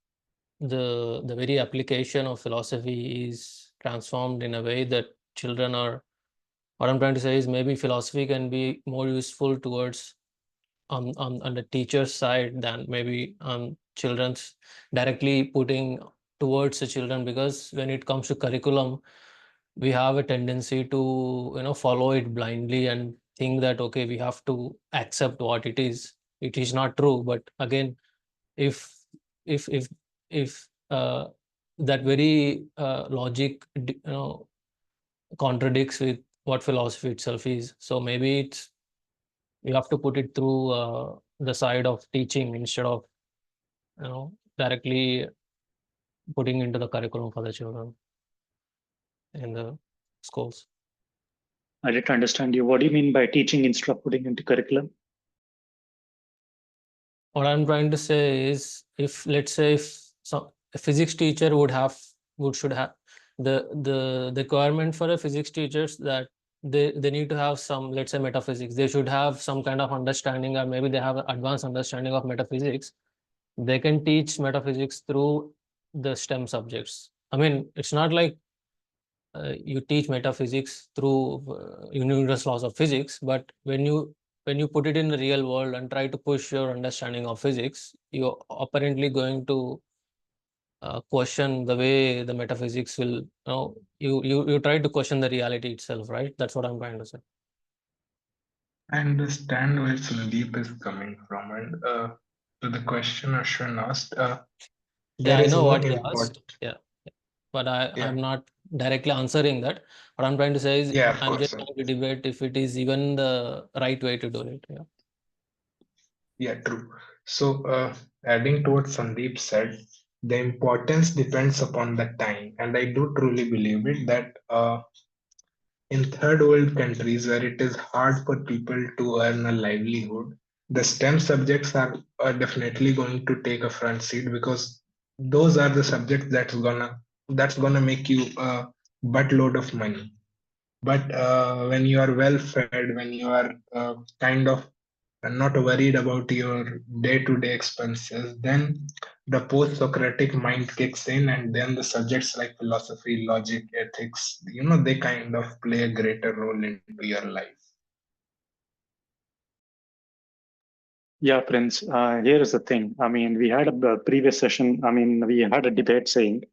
the very application of philosophy is transformed in a way that children are, what I'm trying to say is maybe philosophy can be more useful towards on the teacher's side than maybe on children's, directly putting towards the children, because when it comes to curriculum, we have a tendency to follow it blindly and think that okay, we have to accept what it is. It is not true, but again, if if if if that very logic contradicts with what philosophy itself is, so maybe it's, you have to put it through the side of teaching instead of directly putting into the curriculum for the children in the schools. I didn't understand you. What do you mean by teaching instead of putting into curriculum? What I'm trying to say is, if let's say if a physics teacher should have the requirement for a physics teachers that they need to have some, let's say, metaphysics. They should have some kind of understanding, or maybe they have an advanced understanding of metaphysics. They can teach metaphysics through the STEM subjects. I mean, it's not like you teach metaphysics through universal laws of physics, but when you put it in the real world and try to push your understanding of physics, you're apparently going to question the way the metaphysics will, you try to question the reality itself, right? That's what I'm trying to say. I understand where Sandeep is coming from, and to the question Ashwin asked, Yeah, there I is know no what he import. asked. Yeah, but I'm Yeah, not directly answering that. What I'm trying to say is, yeah, of I'm course. just trying to debate if it is even the right way to do it. Yeah. Yeah, true. So, adding to what Sandeep said, the importance depends upon the time, and I do truly believe it that in third world countries where it is hard for people to earn a livelihood, the STEM subjects are definitely going to take a front seat, because those are the subjects that's gonna make you a buttload of money. But when you are well fed, when you are kind of not worried about your day-to-day expenses, then the post-Socratic mind kicks in, and then the subjects like philosophy, logic, ethics, they kind of play a greater role into your life. Yeah, Prince. Here is the thing. I mean, we had a previous session. I mean, we had a debate saying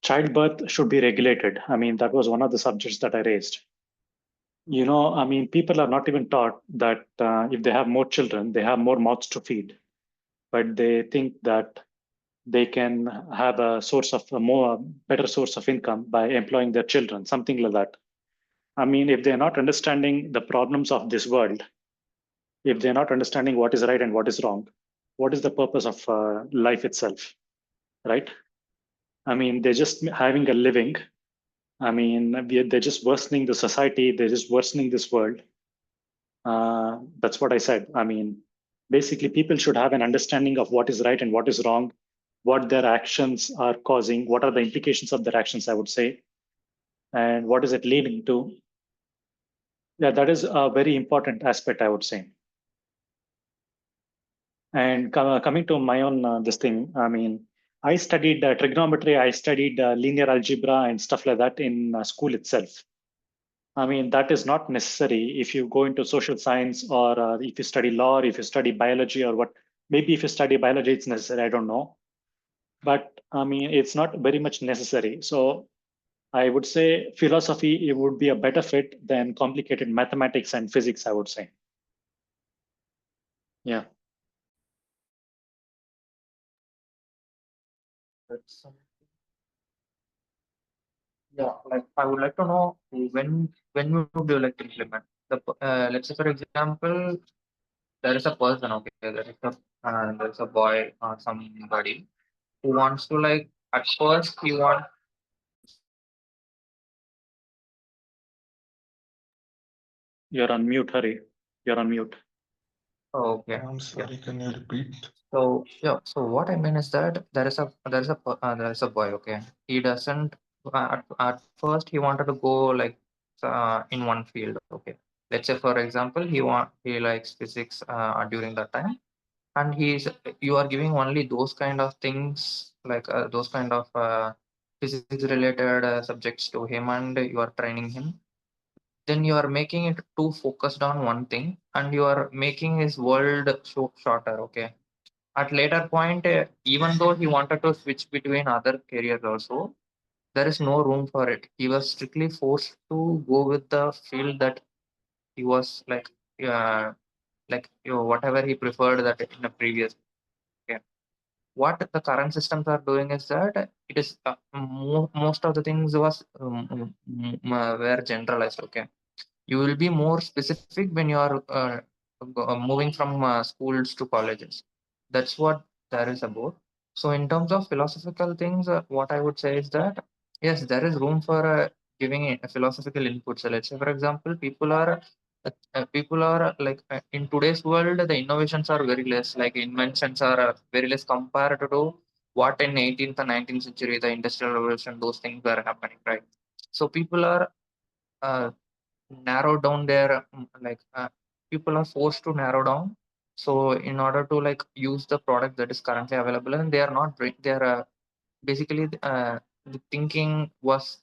childbirth should be regulated. I mean, that was one of the subjects that I raised. I mean, people are not even taught that if they have more children, they have more mouths to feed. But they think that they can have a better source of income by employing their children, something like that. I mean, if they're not understanding the problems of this world, if they're not understanding what is right and what is wrong, what is the purpose of life itself, right? I mean, they're just having a living. I mean, they're just worsening the society. They're just worsening this world. That's what I said. I mean, basically, people should have an understanding of what is right and what is wrong, what their actions are causing, what are the implications of their actions, I would say, and what is it leading to. Yeah, that is a very important aspect, I would say. And coming to my own this thing, I mean, I studied trigonometry, I studied linear algebra and stuff like that in school itself. I mean, that is not necessary if you go into social science or if you study law or if you study biology or what. Maybe if you study biology, it's necessary. I don't know. But I mean, it's not very much necessary. So I would say philosophy, it would be a better fit than complicated mathematics and physics, I would say. Yeah. Yeah, like I would like to know when would you like to implement the let's say for example there is a person, okay, there is a boy or somebody who wants to like at first he want. You're on mute, Hari. You're on mute. Oh, okay. I'm sorry, can you repeat? So yeah, so what I mean is that there is a boy. Okay, he doesn't at first he wanted to go like in one field. Okay, let's say for example he likes physics during that time, and you are giving only those kind of things like those kind of physics related subjects to him, and you are training him. Then you are making it too focused on one thing, and you are making his world so shorter. Okay, at later point, even though he wanted to switch between other careers also, there is no room for it. He was strictly forced to go with the field that he was whatever he preferred that in the previous. Okay. What the current systems are doing is that it is most of the things was were generalized. Okay, you will be more specific when you are moving from schools to colleges. That's what that is about. So in terms of philosophical things, what I would say is that yes, there is room for giving a philosophical input. So let's say for example people are like in today's world the innovations are very less, like inventions are very less compared to what in 18th and 19th century the industrial revolution those things were happening, right? So people are uh, narrow down their people are forced to narrow down, so in order to like use the product that is currently available, and they are not they are basically the thinking was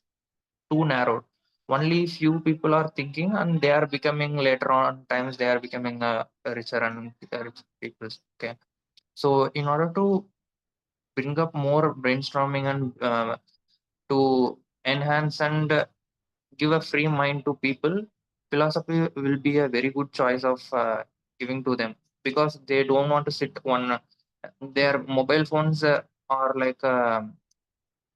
too narrow. Only few people are thinking, and they are becoming later on times they are becoming richer and rich people. Okay, so in order to bring up more brainstorming and to enhance and give a free mind to people, philosophy will be a very good choice of giving to them, because they don't want to sit on their mobile phones are like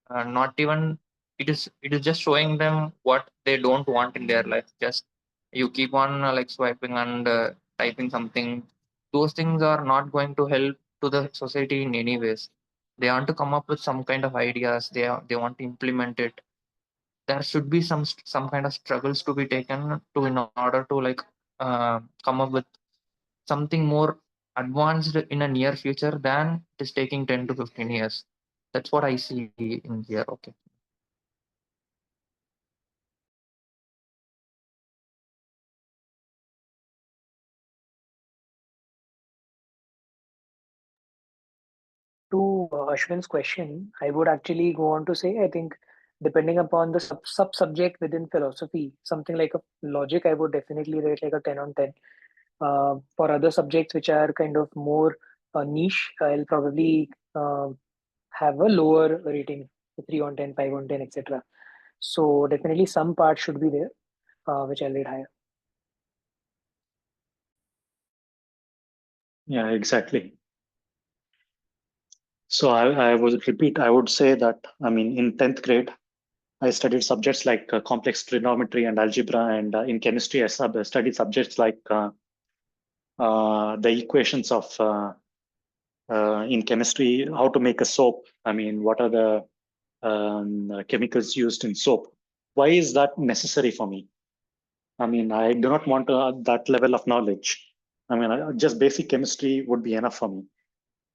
not even it is just showing them what they don't want in their life. Just you keep on like swiping and typing something. Those things are not going to help to the society in any ways. They want to come up with some kind of ideas. They want to implement it. There should be some kind of struggles to be taken to in order to like come up with something more advanced in a near future than it is taking 10 to 15 years. That's what I see in here. Okay. To Ashwin's question, I would actually go on to say, I think depending upon the sub subject within philosophy, something like a logic, I would definitely rate like a 10 on 10. For other subjects which are kind of more niche, I'll probably have a lower rating, 3 on 10, 5 on 10, etc. So definitely some part should be there, which I'll rate higher. Yeah, exactly. So I would repeat, I would say that, I mean, in 10th grade, I studied subjects like complex trigonometry and algebra, and in chemistry, I studied subjects like the equations of in chemistry, how to make a soap. I mean, what are the chemicals used in soap? Why is that necessary for me? I mean, I do not want that level of knowledge. I mean, just basic chemistry would be enough for me.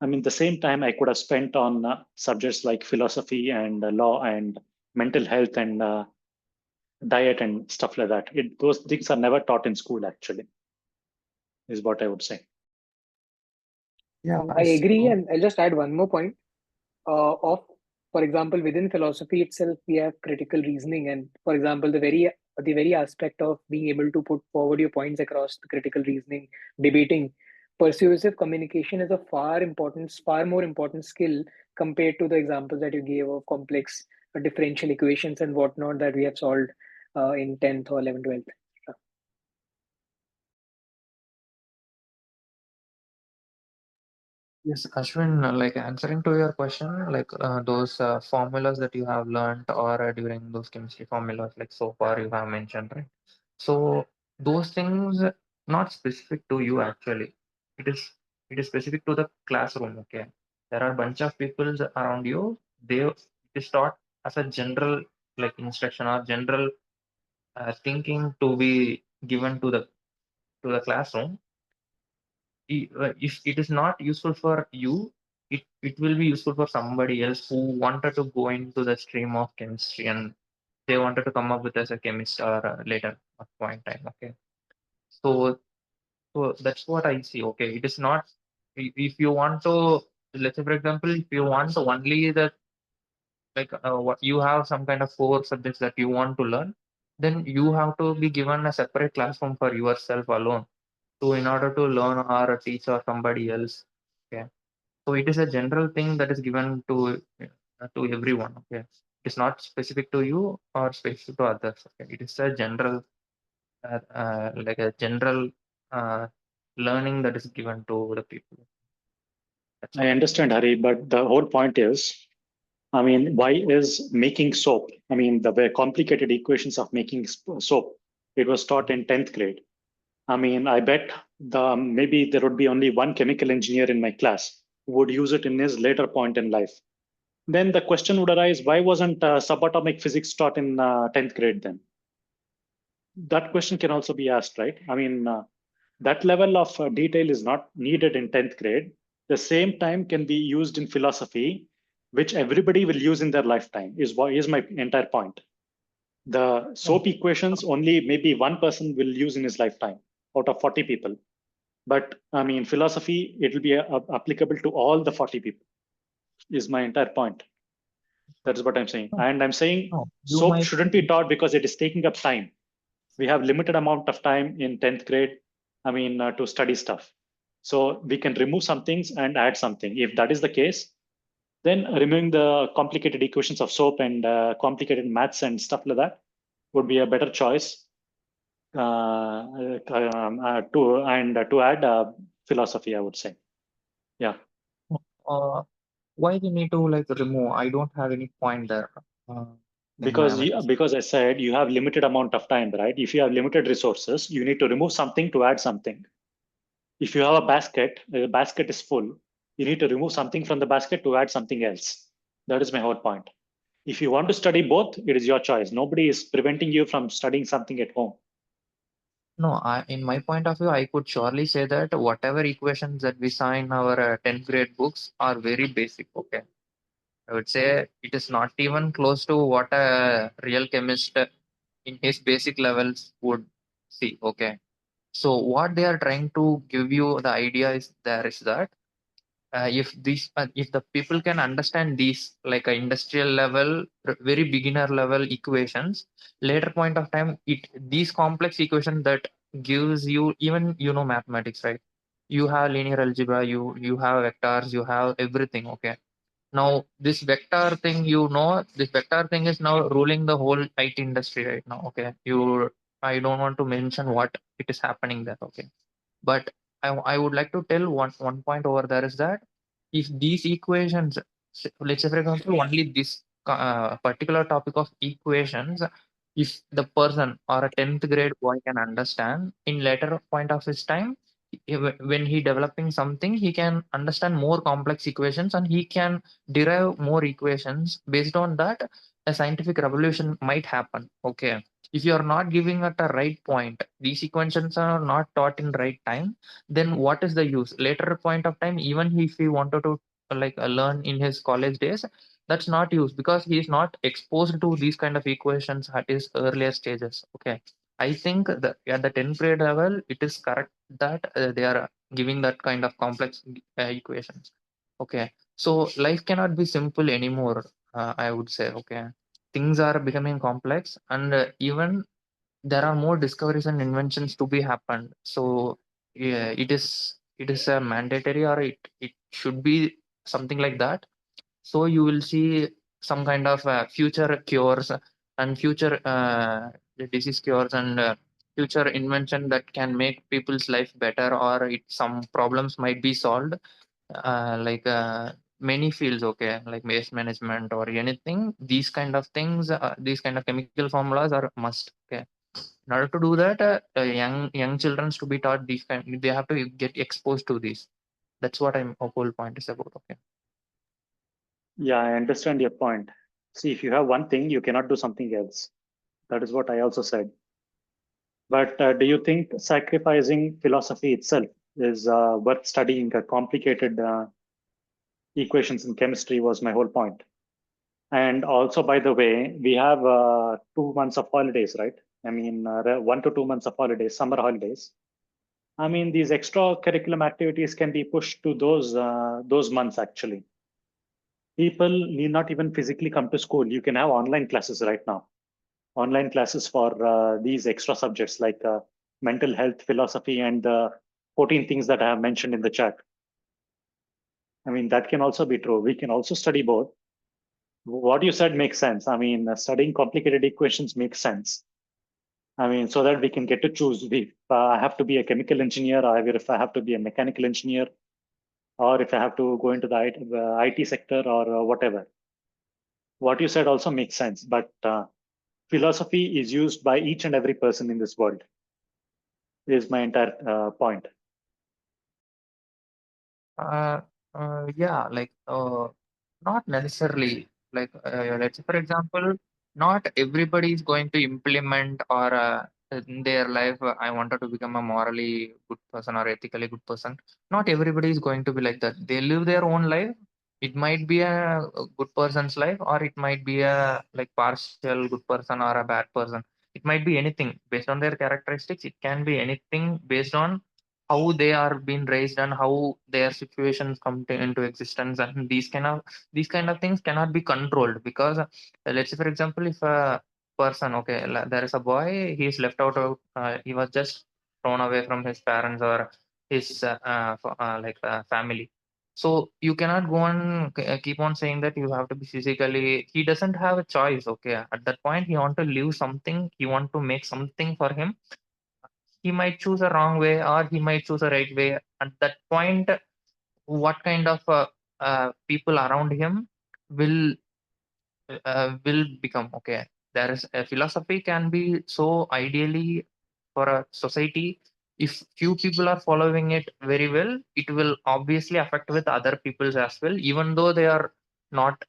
I mean, the same time I could have spent on subjects like philosophy and law and mental health and diet and stuff like that. Those things are never taught in school, actually, is what I would say. Yeah, I agree, so and I'll just add one more point. For example, within philosophy itself, we have critical reasoning, and for example, the very aspect of being able to put forward your points across the critical reasoning, debating, persuasive communication is a far more important skill compared to the examples that you gave of complex differential equations and whatnot that we have solved in 10th or 11th, 12th. yes, Ashwin, like answering to your question, like those formulas that you have learned or during those chemistry formulas, like so far you have mentioned, right? So those things not specific to you actually. It is it is specific to the classroom. Okay, there are a bunch of people around you. It is taught as a general like instruction or general thinking to be given to the classroom. If it is not useful for you, it will be useful for somebody else who wanted to go into the stream of chemistry and they wanted to come up with as a chemist or later at point time. Okay, so that's what I see. Okay, it is not if you want to, let's say for example, if you want only the like what you have some kind of core subjects that you want to learn, then you have to be given a separate classroom for yourself alone to in order to learn or teach or somebody else. Okay, so it is a general thing that is given to everyone. Okay, it's not specific to you or specific to others. Okay, it is a general like a general uh, learning that is given to the people. That's I all. understand, Hari, but the whole point is, I mean, why is making soap? I mean, the very complicated equations of making soap. It was taught in 10th grade. I mean, I bet maybe there would be only one chemical engineer in my class who would use it in his later point in life. Then the question would arise, why wasn't subatomic physics taught in 10th grade then? That question can also be asked, right? I mean, that level of detail is not needed in 10th grade. The same time can be used in philosophy, which everybody will use in their lifetime, is my entire point. The soap equations only maybe one person will use in his lifetime out of 40 people. But I mean, philosophy, it will be applicable to all the 40 people, is my entire point. That is what I'm saying. No, And I'm saying no, you soap might. shouldn't be taught because it is taking up time. We have limited amount of time in 10th grade, I mean, to study stuff. So we can remove some things and add something. If that is the case, then removing the complicated equations of soap and complicated maths and stuff like that would be a better choice to add philosophy, I would say. Yeah. Uh, why we need to like remove? I don't have any point there. In my Because I said you have limited amount of time, right? If you have limited resources, you need to remove something to add something. If you have a basket, the basket is full, you need to remove something from the basket to add something else. That is my whole point. If you want to study both, it is your choice. Nobody is preventing you from studying something at home. No, in my point of view, I could surely say that whatever equations that we saw in our 10th grade books are very basic. Okay, I would say it is not even close to what a real chemist in his basic levels would see. Okay, so what they are trying to give you the idea is that if the people can understand these like a industrial level very beginner level equations, later point of time it these complex equations that gives you even mathematics, right? You have linear algebra, you have vectors, you have everything. Okay, now this vector thing, this vector thing is now ruling the whole IT industry right now. Okay, I don't want to mention what it is happening there. Okay, but I would like to tell one point over there is that if these equations, let's say for example, only this particular topic of equations, if the person or a 10th grade boy can understand in later point of his time, when he developing something, he can understand more complex equations and he can derive more equations. Based on that, a scientific revolution might happen. Okay, if you are not giving at a right point, these equations are not taught in right time, then what is the use? Later point of time, even if he wanted to learn in his college days, that's not used because he is not exposed to these kind of equations at his earlier stages. Okay, I think that at the 10th grade level, it is correct that they are giving that kind of complex equations. Okay, so life cannot be simple anymore. I would say. Okay, things are becoming complex, and even there are more discoveries and inventions to be happened. So yeah, it is a mandatory, or it should be something like that. So you will see some kind of future cures and future disease cures and future invention that can make people's life better, or some problems might be solved. Many fields, okay, like waste management or anything. These kind of things, these kind of chemical formulas are must. Okay, in order to do that, young children to be taught these kind. They have to get exposed to these. That's what I'm a whole point is about. Okay. Yeah, I understand your point. See, if you have one thing, you cannot do something else. That is what I also said. But do you think sacrificing philosophy itself is worth studying a complicated equations in chemistry? Was my whole point. And also, by the way, we have 2 months of holidays, right? I mean, 1 to 2 months of holidays, summer holidays. I mean, these extra curriculum activities can be pushed to those months actually. People need not even physically come to school. You can have online classes right now. Online classes for these extra subjects like mental health, philosophy, and 14 things that I have mentioned in the chat. I mean, that can also be true. We can also study both. What you said makes sense. I mean, studying complicated equations makes sense. I mean, so that we can get to choose if I have to be a chemical engineer, or if I have to be a mechanical engineer, or if I have to go into the IT sector or whatever. What you said also makes sense, but philosophy is used by each and every person in this world, is my entire point. Yeah, not necessarily. Let's say, for example, not everybody is going to implement or in their life, I wanted to become a morally good person or ethically good person. Not everybody is going to be like that. They live their own life. It might be a good person's life, or it might be a partial good person or a bad person. It might be anything based on their characteristics. It can be anything based on how they are being raised and how their situations come into existence, and these kind of things cannot be controlled because let's say, for example, if a person, okay, there is a boy, he is left out of he was just thrown away from his parents or his family. So you cannot go on keep on saying that you have to be physically. He doesn't have a choice. Okay, at that point he want to live something, he want to make something for him. He might choose a wrong way or he might choose a right way. At that point, what kind of people around him will will become. Okay, there is a philosophy can be so ideally for a society. If few people are following it very well, it will obviously affect with other peoples as well, even though they are not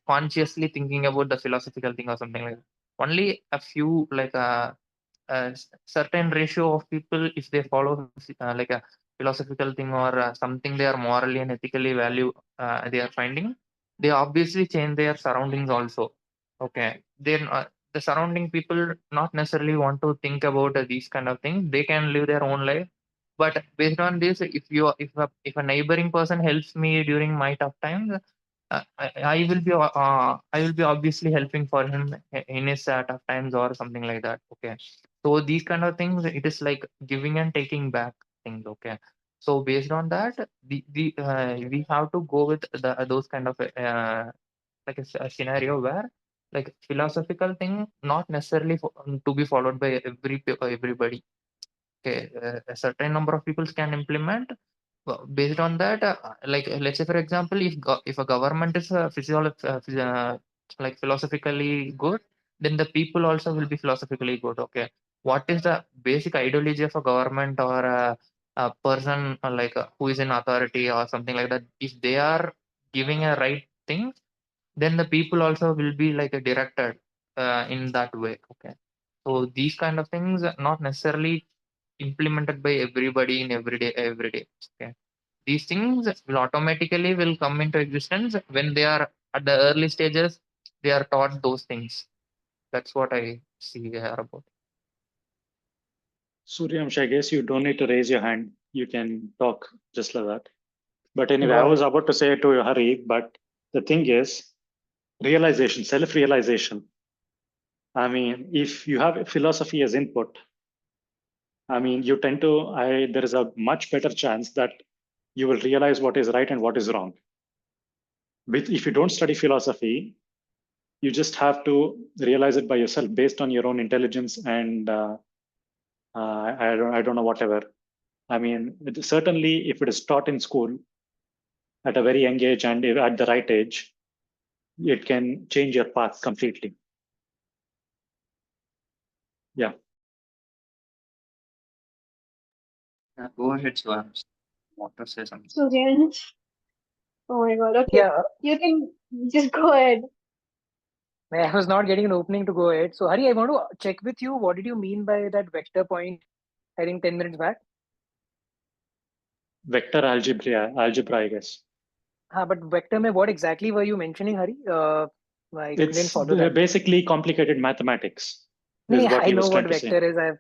consciously thinking about the philosophical thing or something like that. Only a few, a certain ratio of people, if they follow like a philosophical thing or something they are morally and ethically value, they are finding, they obviously change their surroundings also. Okay, then the surrounding people not necessarily want to think about these kind of things. They can live their own life, but based on this, if a neighboring person helps me during my tough times, I will be obviously helping for him in his tough times or something like that. Okay, so these kind of things, it is like giving and taking back things. Okay, so based on that, we have to go with those kind of a scenario where like philosophical thing not necessarily to be followed by everybody. Okay, a certain number of people can implement. Based on that, let's say, for example, if a government is philosophically good, then the people also will be philosophically good. Okay, what is the basic ideology of a government or a person who is in authority or something like that, if they are giving a right thing, then the people also will be directed in that way. Okay, so these kind of things are not necessarily implemented by everybody in every day. Okay, these things will automatically will come into existence when they are at the early stages. They are taught those things. That's what I see here about. Suryamsh, I guess you don't need to raise your hand. You can talk just like that. But anyway, I Go was ahead. about to say to you, Hari, but the thing is, realization, self-realization. I mean, if you have philosophy as input, I mean, you tend to, there is a much better chance that you will realize what is right and what is wrong. But if you don't study philosophy, you just have to realize it by yourself based on your own intelligence and I don't know, whatever. I mean, certainly if it is taught in school at a very young age and at the right age, it can change your path completely. Yeah. Go ahead, Swan. Want to say something? So then, oh my God, okay. Yeah, You can just go ahead. I was not getting an opening to go ahead. So, Hari, I want to check with you. What did you mean by that vector point? I think 10 minutes back. Vector algebra, I guess. But vector mein, what exactly were you mentioning, Hari? I didn't It's follow that. basically complicated mathematics. Is Yeah, what I he know was what trying to say. vector is. I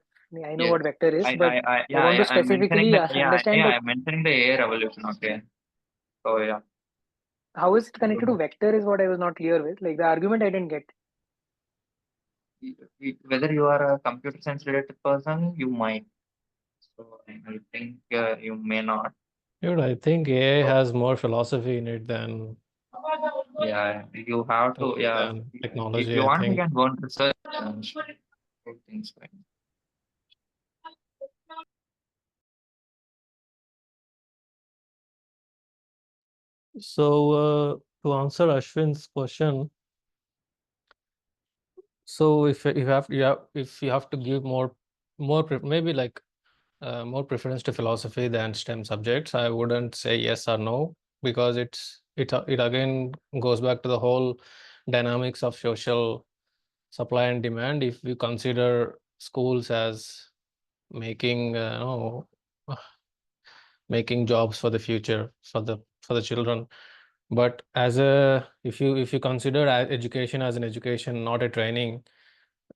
know Yes. what vector is, but I Yeah, want to I'm mentioning specifically the understand that I'm mentioning the A revolution. Okay. So yeah. how is it connected to vector is what I was not clear with. Like the argument I didn't get. Whether you are a computer science related person, you might. So I think you may not. Dude, I think AI So, has more philosophy in it than yeah, you have to. Yeah, if technology, you I want, you think. can go and research things. So, to answer Ashwin's question, so if you have to give maybe like more preference to philosophy than STEM subjects, I wouldn't say yes or no, because it again goes back to the whole dynamics of social supply and demand. If we consider schools as making making jobs for the future for the children, but if you consider education as an education, not a training,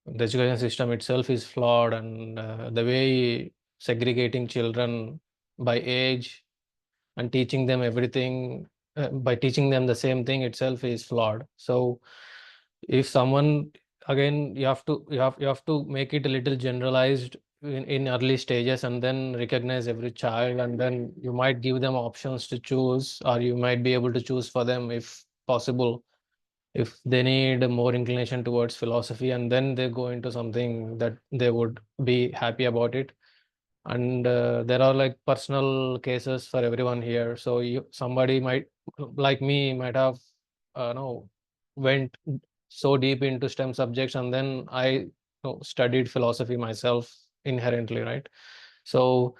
the education system itself is flawed, and the way segregating children by age and teaching them everything by teaching them the same thing itself is flawed. So if someone, again, you have to make it a little generalized in early stages, and then recognize every child, and then you might give them options to choose, or you might be able to choose for them if possible, if they need more inclination towards philosophy, and then they go into something that they would be happy about it. And there are like personal cases for everyone here. So somebody might, like me, might have no went so deep into STEM subjects, and then I studied philosophy myself inherently, right? So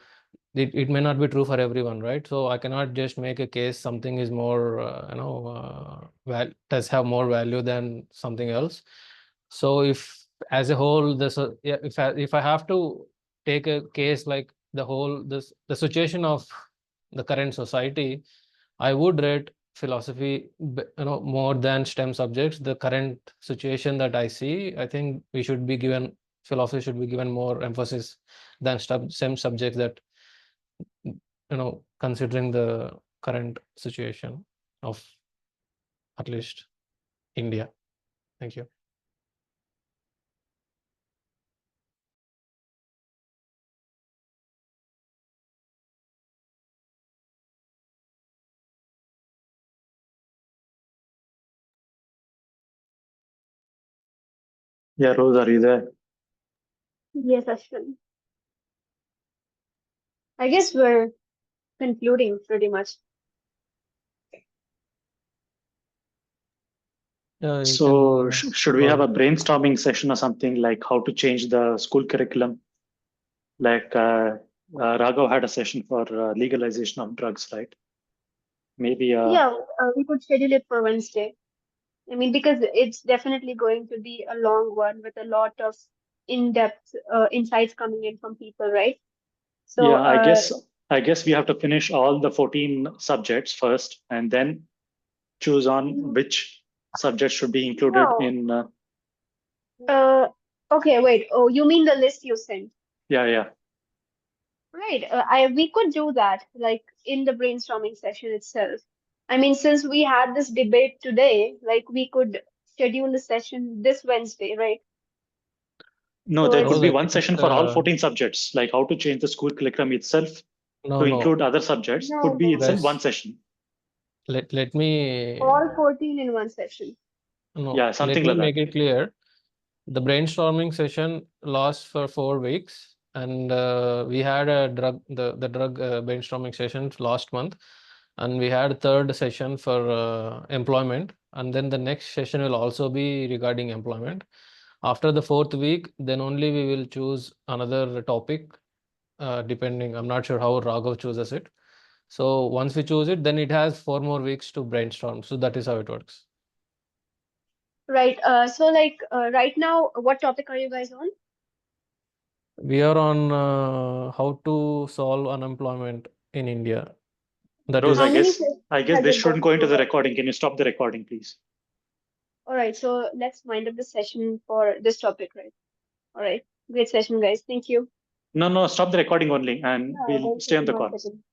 it may not be true for everyone, right? So I cannot just make a case something is more does have more value than something else. So if as a whole if I have to take a case like the situation of the current society, I would rate philosophy more than STEM subjects. The current situation that I see, I think philosophy should be given more emphasis than STEM subjects, that considering the current situation of at least India. Thank you. Yeah, Rose, are you there? Yes, Ashwin. I guess we're concluding pretty much. So should we have a brainstorming session or something, like how to change the school curriculum? Like Raghav had a session for legalization of drugs, right? Maybe Yeah, we could schedule it for Wednesday. I mean, because it's definitely going to be a long one with a lot of in-depth insights coming in from people, right? So, yeah, I guess we have to finish all the 14 subjects first, and then choose on which subjects should be included no. in. Okay, wait. Oh, you mean the list you sent? Yeah. Right. We could do that, like in the brainstorming session itself. I mean, since we had this debate today, like we could schedule the session this Wednesday, right? No, So there it's could Rose, be I one think session for all 14 subjects, like how to change the school curriculum itself to no. include other subjects could be no, itself one Guys, session. let me all 14 in one session. no, Yeah, let something me like make that. it clear. The brainstorming session lasts for 4 weeks, and we had a the drug brainstorming session last month, and we had a third session for employment, and then the next session will also be regarding employment. After the fourth week, then only we will choose another topic, depending. I'm not sure how Raghav chooses it. So once we choose it, then it has 4 more weeks to brainstorm. So that is how it works. Right. So like right now, what topic are you guys on? We are on how to solve unemployment in India. That Rose, How is, many sessions I guess has this it shouldn't gone go into through the right now? recording. Can you stop the recording, please? All right. So let's wind up the session for this topic, right? All right. Great session, guys. Thank you. No, stop the recording only, and Yeah, we'll one stay on second, the one call. second.